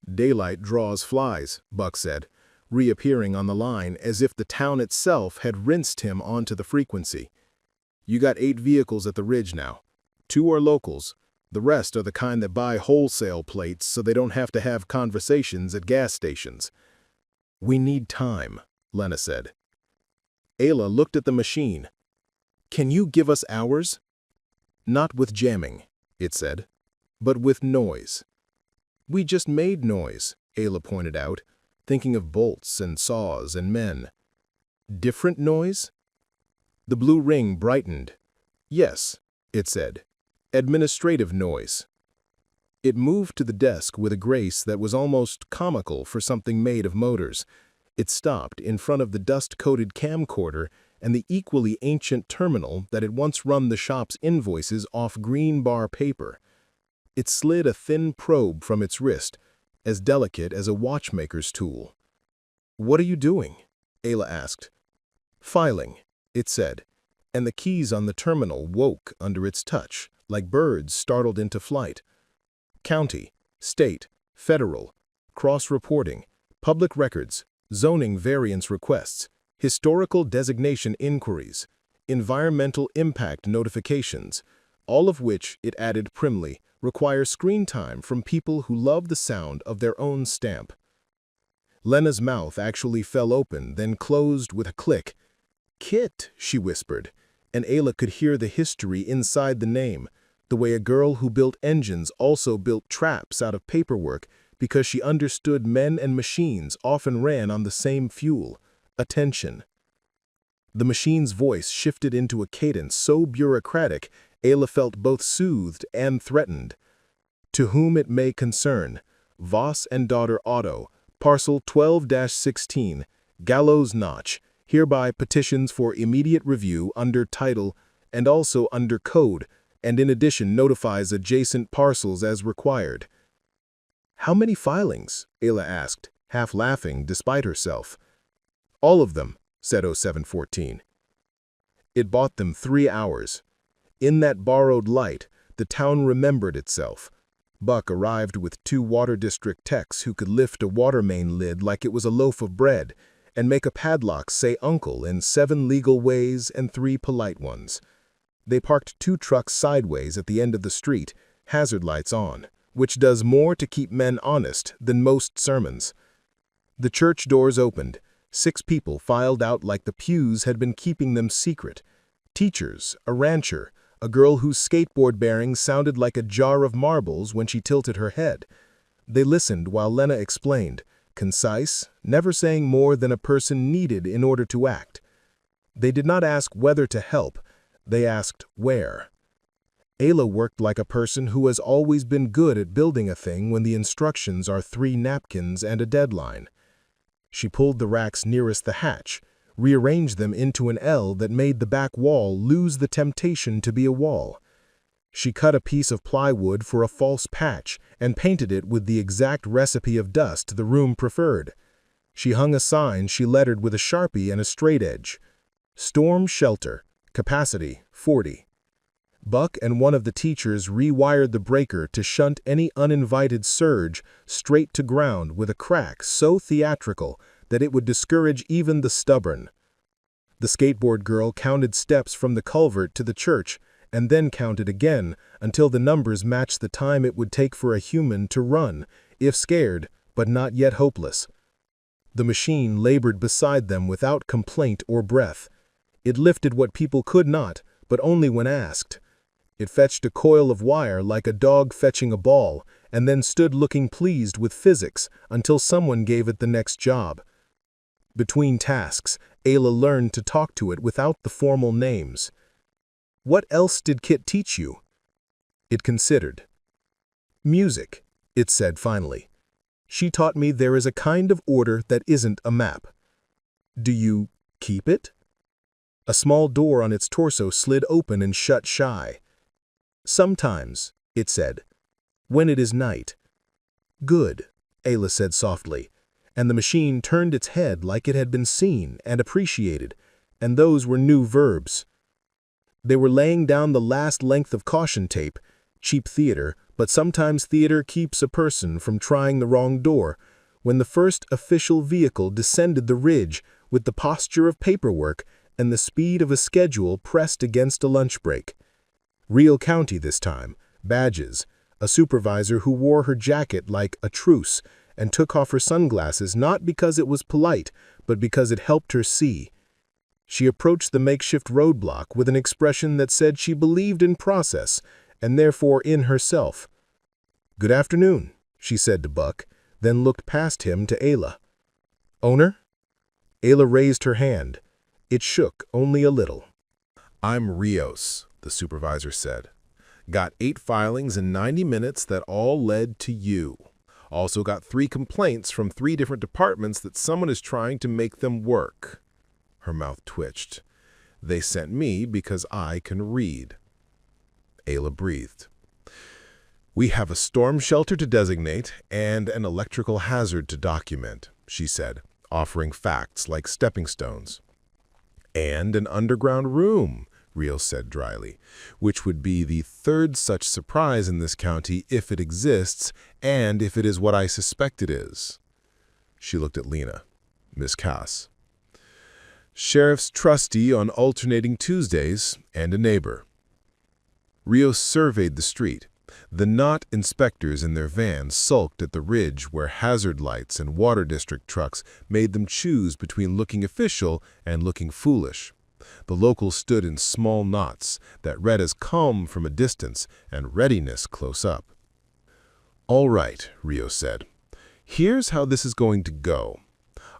Daylight draws flies, Buck said, reappearing on the line as if the town itself had rinsed him onto the frequency. You got 8 vehicles at the ridge now. 2 are locals. The rest are the kind that buy wholesale plates so they don't have to have conversations at gas stations. We need time, Lena said. Ayla looked at the machine. Can you give us hours? Not with jamming, it said, but with noise. We just made noise, Ayla pointed out, thinking of bolts and saws and men. Different noise? The blue ring brightened. Yes, it said. Administrative noise. It moved to the desk with a grace that was almost comical for something made of motors. It stopped in front of the dust-coated camcorder and the equally ancient terminal that had once run the shop's invoices off green bar paper. It slid a thin probe from its wrist, as delicate as a watchmaker's tool. What are you doing? Ayla asked. Filing, it said, and the keys on the terminal woke under its touch, like birds startled into flight. County, state, federal, cross-reporting, public records, zoning variance requests, historical designation inquiries, environmental impact notifications, all of which, it added primly, require screen time from people who love the sound of their own stamp. Lena's mouth actually fell open, then closed with a click. Kit, she whispered, and Ayla could hear the history inside the name, the way a girl who built engines also built traps out of paperwork because she understood men and machines often ran on the same fuel, attention. The machine's voice shifted into a cadence so bureaucratic, Ayla felt both soothed and threatened. To whom it may concern, Voss and daughter Otto, parcel 12-16, Gallows Notch, hereby petitions for immediate review under title and also under code, and in addition notifies adjacent parcels as required. How many filings? Ayla asked, half laughing despite herself. All of them, said 0714. It bought them 3 hours. In that borrowed light, the town remembered itself. Buck arrived with 2 water district techs who could lift a water main lid like it was a loaf of bread and make a padlock say uncle in 7 legal ways and 3 polite ones. They parked 2 trucks sideways at the end of the street, hazard lights on, which does more to keep men honest than most sermons. The church doors opened. 6 people filed out like the pews had been keeping them secret. Teachers, a rancher, a girl whose skateboard bearings sounded like a jar of marbles when she tilted her head. They listened while Lena explained, concise, never saying more than a person needed in order to act. They did not ask whether to help, they asked where. Ayla worked like a person who has always been good at building a thing when the instructions are 3 napkins and a deadline. She pulled the racks nearest the hatch, rearranged them into an L that made the back wall lose the temptation to be a wall. She cut a piece of plywood for a false patch and painted it with the exact recipe of dust the room preferred. She hung a sign she lettered with a Sharpie and a straight edge. Storm shelter, capacity 40. Buck and one of the teachers rewired the breaker to shunt any uninvited surge straight to ground with a crack so theatrical that it would discourage even the stubborn. The skateboard girl counted steps from the culvert to the church and then counted again until the numbers matched the time it would take for a human to run, if scared, but not yet hopeless. The machine labored beside them without complaint or breath. It lifted what people could not, but only when asked. It fetched a coil of wire like a dog fetching a ball, and then stood looking pleased with physics until someone gave it the next job. Between tasks, Ayla learned to talk to it without the formal names. What else did Kit teach you? It considered. Music, it said finally. She taught me there is a kind of order that isn't a map. Do you keep it? A small door on its torso slid open and shut shy. Sometimes, it said, when it is night. Good, Ayla said softly, and the machine turned its head like it had been seen and appreciated, and those were new verbs. They were laying down the last length of caution tape, cheap theater, but sometimes theater keeps a person from trying the wrong door, when the first official vehicle descended the ridge with the posture of paperwork and the speed of a schedule pressed against a lunch break. Real County this time, badges, a supervisor who wore her jacket like a truce and took off her sunglasses not because it was polite, but because it helped her see. She approached the makeshift roadblock with an expression that said she believed in process and therefore in herself. Good afternoon, she said to Buck, then looked past him to Ayla. Owner? Ayla raised her hand. It shook only a little. I'm Rios, the supervisor said. Got 8 filings in 90 minutes that all led to you. Also got 3 complaints from 3 different departments that someone is trying to make them work. Her mouth twitched. They sent me because I can read. Ayla breathed. We have a storm shelter to designate and an electrical hazard to document, she said, offering facts like stepping stones. And an underground room, Rios said dryly, which would be the 3rd such surprise in this county if it exists and if it is what I suspect it is. She looked at Lena, Miss Cass. Sheriff's trustee on alternating Tuesdays and a neighbor. Rios surveyed the street. The knot inspectors in their vans sulked at the ridge where hazard lights and water district trucks made them choose between looking official and looking foolish. The locals stood in small knots that read as calm from a distance and readiness close up. All right, Rios said. Here's how this is going to go.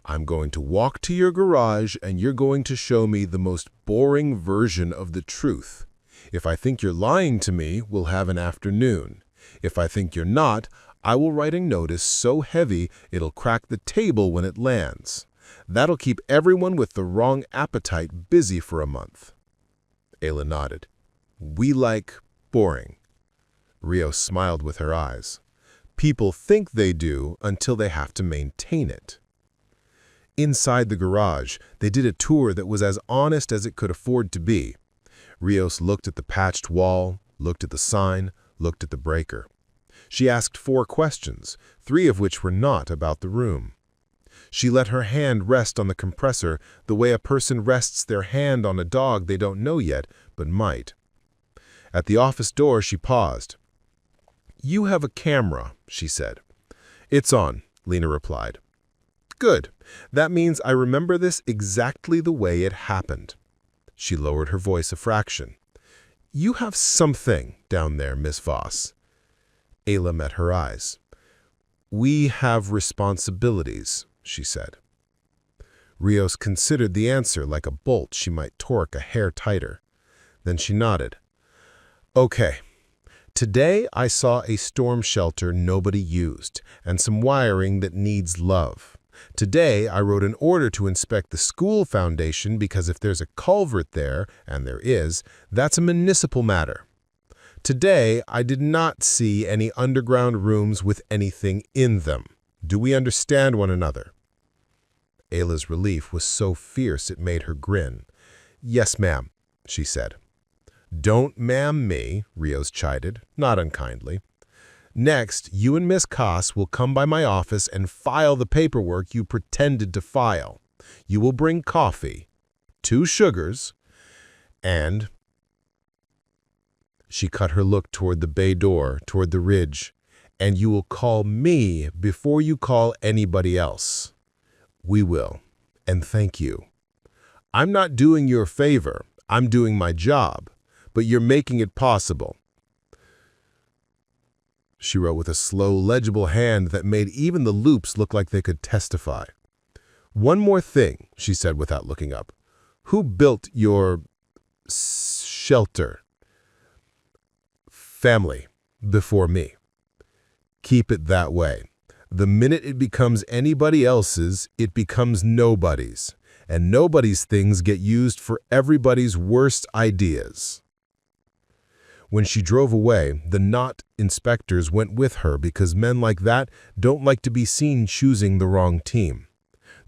I'm going to walk to your garage and you're going to show me the most boring version of the truth. If I think you're lying to me, we'll have an afternoon. If I think you're not, I will write a notice so heavy it'll crack the table when it lands. That'll keep everyone with the wrong appetite busy for a month. Ayla nodded. We like boring. Rios smiled with her eyes. People think they do until they have to maintain it. Inside the garage, they did a tour that was as honest as it could afford to be. Rios looked at the patched wall, looked at the sign, looked at the breaker. She asked 4 questions, 3 of which were not about the room. She let her hand rest on the compressor the way a person rests their hand on a dog they don't know yet, but might. At the office door, she paused. "You have a camera," she said. "It's on," Lena replied. "Good. That means I remember this exactly the way it happened." She lowered her voice a fraction. "You have something down there, Miss Voss." Ayla met her eyes. "We have responsibilities," she said. Rios considered the answer like a bolt she might torque a hair tighter. Then she nodded. "Okay. Today I saw a storm shelter nobody used, and some wiring that needs love. Today I wrote an order to inspect the school foundation because if there's a culvert there, and there is, that's a municipal matter. Today I did not see any underground rooms with anything in them. Do we understand one another?" Ayla's relief was so fierce it made her grin. "Yes, ma'am," she said. "Don't ma'am me," Rios chided, not unkindly. "Next, you and Miss Koss will come by my office and file the paperwork you pretended to file. You will bring coffee, 2 sugars, and—" She cut her look toward the bay door, toward the ridge. "And you will call me before you call anybody else." "We will, and thank you. I'm not doing you a favor, I'm doing my job, but you're making it possible." She wrote with a slow, legible hand that made even the loops look like they could testify. "One more thing," she said without looking up. "Who built your shelter?" "Family, before me. Keep it that way. The minute it becomes anybody else's, it becomes nobody's, and nobody's things get used for everybody's worst ideas." When she drove away, the not inspectors went with her because men like that don't like to be seen choosing the wrong team.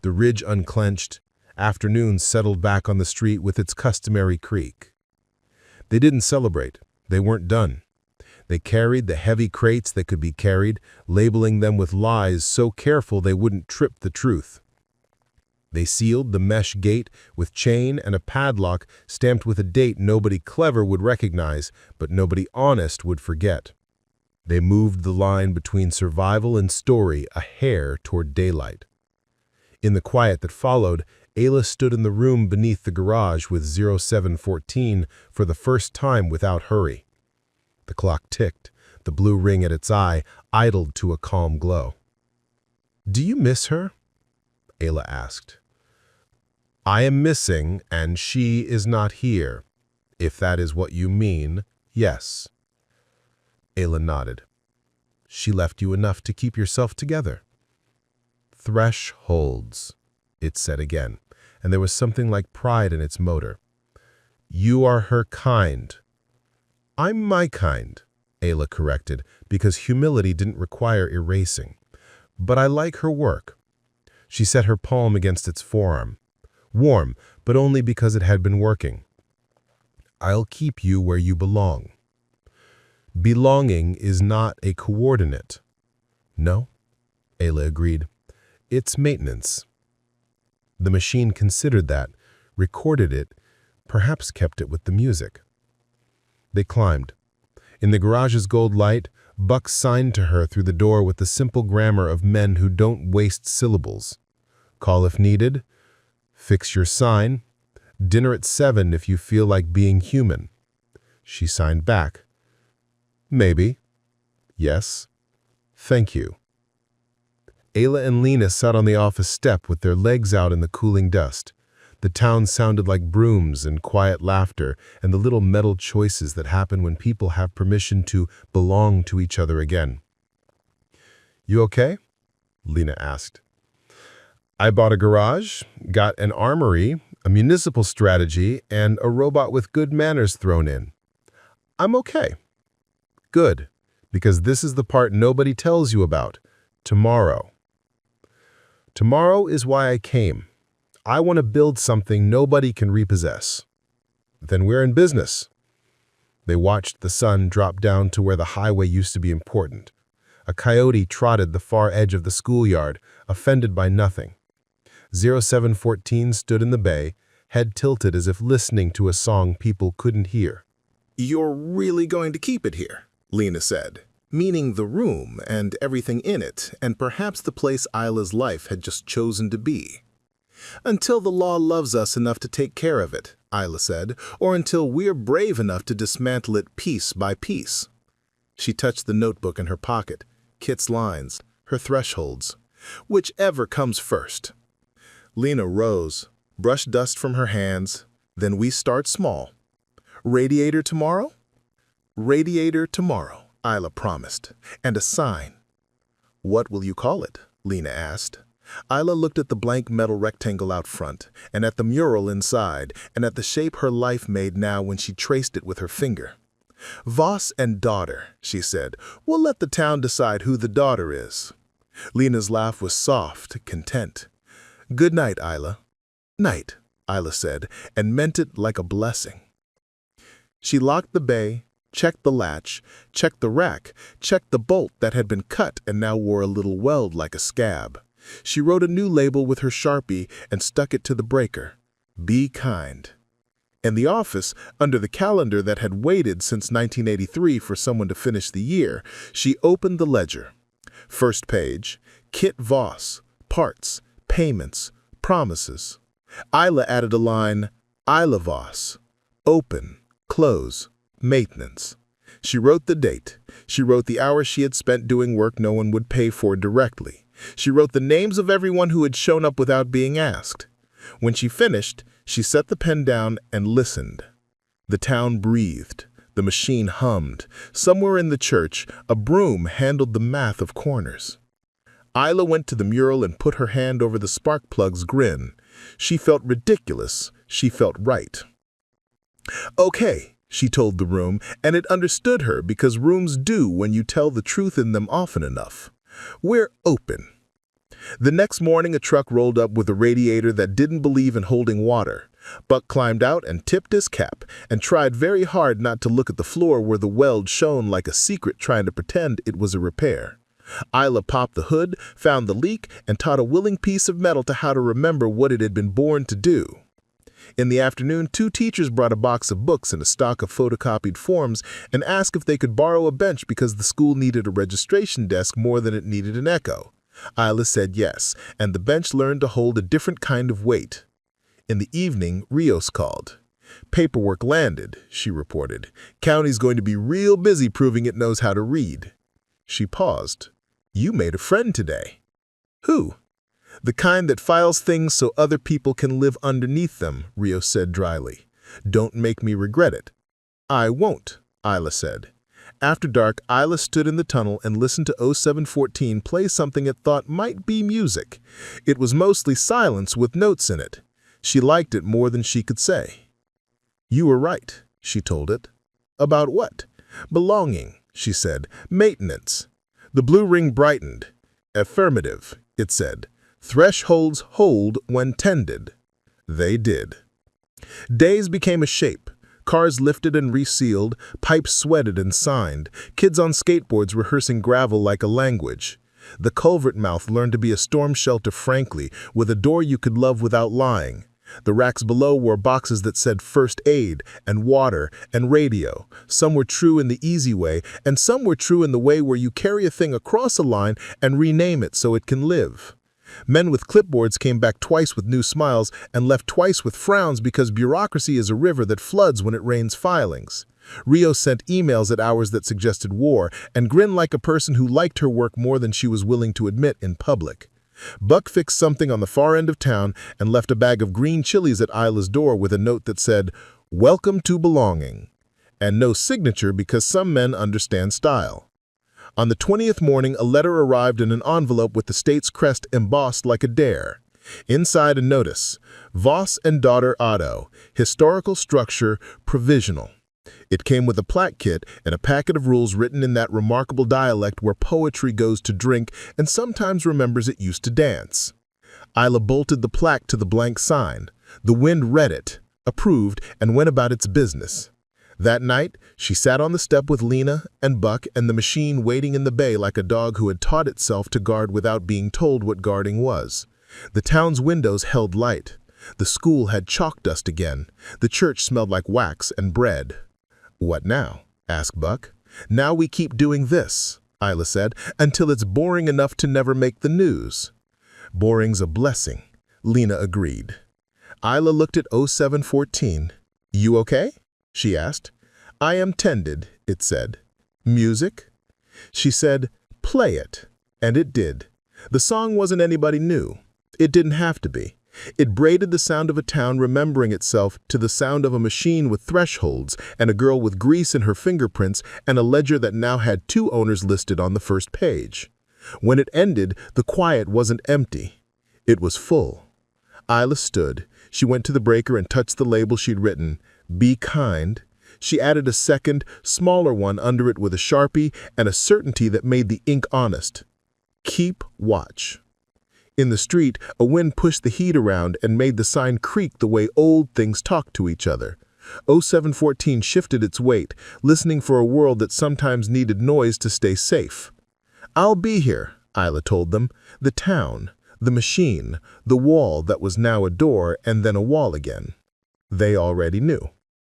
The ridge unclenched, afternoon settled back on the street with its customary creak. They didn't celebrate. They weren't done. They carried the heavy crates that could be carried, labeling them with lies so careful they wouldn't trip the truth. They sealed the mesh gate with chain and a padlock stamped with a date nobody clever would recognize, but nobody honest would forget. They moved the line between survival and story a hair toward daylight. In the quiet that followed, Ayla stood in the room beneath the garage with 0714 for the first time without hurry. The clock ticked, the blue ring at its eye idled to a calm glow. "Do you miss her?" Ayla asked. "I am missing, and she is not here. If that is what you mean, yes." Ayla nodded. "She left you enough to keep yourself together." "Thresholds," it said again, and there was something like pride in its motor. "You are her kind." "I'm my kind," Ayla corrected, because humility didn't require erasing. "But I like her work." She set her palm against its forearm. Warm, but only because it had been working. "I'll keep you where you belong." "Belonging is not a coordinate." "No," Ayla agreed. "It's maintenance." The machine considered that, recorded it, perhaps kept it with the music. They climbed. In the garage's gold light, Buck signed to her through the door with the simple grammar of men who don't waste syllables. "Call if needed. Fix your sign. Dinner at 7 if you feel like being human." She signed back. "Maybe. Yes. Thank you." Ayla and Lena sat on the office step with their legs out in the cooling dust. The town sounded like brooms and quiet laughter and the little metal choices that happen when people have permission to belong to each other again. "You okay?" Lena asked. "I bought a garage, got an armory, a municipal strategy, and a robot with good manners thrown in. I'm okay." "Good. Because this is the part nobody tells you about. Tomorrow. Tomorrow is why I came. I want to build something nobody can repossess. Then we're in business. They watched the sun drop down to where the highway used to be important. A coyote trotted the far edge of the schoolyard, offended by nothing. 0714 stood in the bay, head tilted as if listening to a song people couldn't hear. "You're really going to keep it here," Lena said, meaning the room and everything in it, and perhaps the place Isla's life had just chosen to be. "Until the law loves us enough to take care of it," Isla said, "or until we're brave enough to dismantle it piece by piece." She touched the notebook in her pocket, Kit's lines, her thresholds. "Whichever comes first." Lena rose, brushed dust from her hands. "Then we start small. Radiator tomorrow?" "Radiator tomorrow," Isla promised, "and a sign." "What will you call it?" Lena asked. Isla looked at the blank metal rectangle out front, and at the mural inside, and at the shape her life made now when she traced it with her finger. "Voss and daughter," she said. "We'll let the town decide who the daughter is." Lena's laugh was soft, content. "Good night, Isla." "Night," Isla said, and meant it like a blessing. She locked the bay, checked the latch, checked the rack, checked the bolt that had been cut and now wore a little weld like a scab. She wrote a new label with her Sharpie and stuck it to the breaker. "Be kind." In the office, under the calendar that had waited since 1983 for someone to finish the year, she opened the ledger. First page, Kit Voss, parts, payments, promises. Isla added a line, Isla Voss, open, close, maintenance. She wrote the date. She wrote the hours she had spent doing work no one would pay for directly. She wrote the names of everyone who had shown up without being asked. When she finished, she set the pen down and listened. The town breathed. The machine hummed. Somewhere in the church, a broom handled the math of corners. Isla went to the mural and put her hand over the spark plug's grin. She felt ridiculous. She felt right. "Okay," she told the room, and it understood her because rooms do when you tell the truth in them often enough. "We're open." The next morning, a truck rolled up with a radiator that didn't believe in holding water. Buck climbed out and tipped his cap and tried very hard not to look at the floor where the weld shone like a secret trying to pretend it was a repair. Isla popped the hood, found the leak, and taught a willing piece of metal to how to remember what it had been born to do. In the afternoon, 2 teachers brought a box of books and a stock of photocopied forms and asked if they could borrow a bench because the school needed a registration desk more than it needed an echo. Isla said yes, and the bench learned to hold a different kind of weight. In the evening, Rios called. "Paperwork landed," she reported. "County's going to be real busy proving it knows how to read." She paused. "You made a friend today." "Who?" "The kind that files things so other people can live underneath them," Rios said dryly. "Don't make me regret it." "I won't," Isla said. After dark, Isla stood in the tunnel and listened to 0714 play something it thought might be music. It was mostly silence with notes in it. She liked it more than she could say. "You were right," she told it. "About what?" "Belonging," she said. "Maintenance." The blue ring brightened. "Affirmative," it said. "Thresholds hold when tended." They did. Days became a shape. Cars lifted and resealed, pipes sweated and signed, kids on skateboards rehearsing gravel like a language. The culvert mouth learned to be a storm shelter frankly, with a door you could love without lying. The racks below wore boxes that said first aid and water and radio. Some were true in the easy way, and some were true in the way where you carry a thing across a line and rename it so it can live. Men with clipboards came back twice with new smiles and left twice with frowns because bureaucracy is a river that floods when it rains filings. Rio sent emails at hours that suggested war and grinned like a person who liked her work more than she was willing to admit in public. Buck fixed something on the far end of town and left a bag of green chilies at Isla's door with a note that said, "Welcome to belonging," and no signature because some men understand style. On the 20th morning, a letter arrived in an envelope with the state's crest embossed like a dare. Inside a notice, Voss and daughter Otto, historical structure, provisional. It came with a plaque kit and a packet of rules written in that remarkable dialect where poetry goes to drink and sometimes remembers it used to dance. Isla bolted the plaque to the blank sign. The wind read it, approved, and went about its business. That night, she sat on the step with Lena and Buck and the machine waiting in the bay like a dog who had taught itself to guard without being told what guarding was. The town's windows held light. The school had chalk dust again. The church smelled like wax and bread. "What now?" asked Buck. "Now we keep doing this," Isla said, "until it's boring enough to never make the news." "Boring's a blessing," Lena agreed. Isla looked at 0714. "You okay?" she asked. "I am tended," it said. "Music?" She said, "Play it." And it did. The song wasn't anybody new. It didn't have to be. It braided the sound of a town remembering itself to the sound of a machine with thresholds and a girl with grease in her fingerprints and a ledger that now had 2 owners listed on the first page. When it ended, the quiet wasn't empty. It was full. Isla stood. She went to the breaker and touched the label she'd written, "Be kind." She added a second, smaller one under it with a Sharpie and a certainty that made the ink honest. "Keep watch." In the street, a wind pushed the heat around and made the sign creak the way old things talk to each other. 0714 shifted its weight, listening for a world that sometimes needed noise to stay safe. "I'll be here," Isla told them. The town, the machine, the wall that was now a door and then a wall again. They already knew.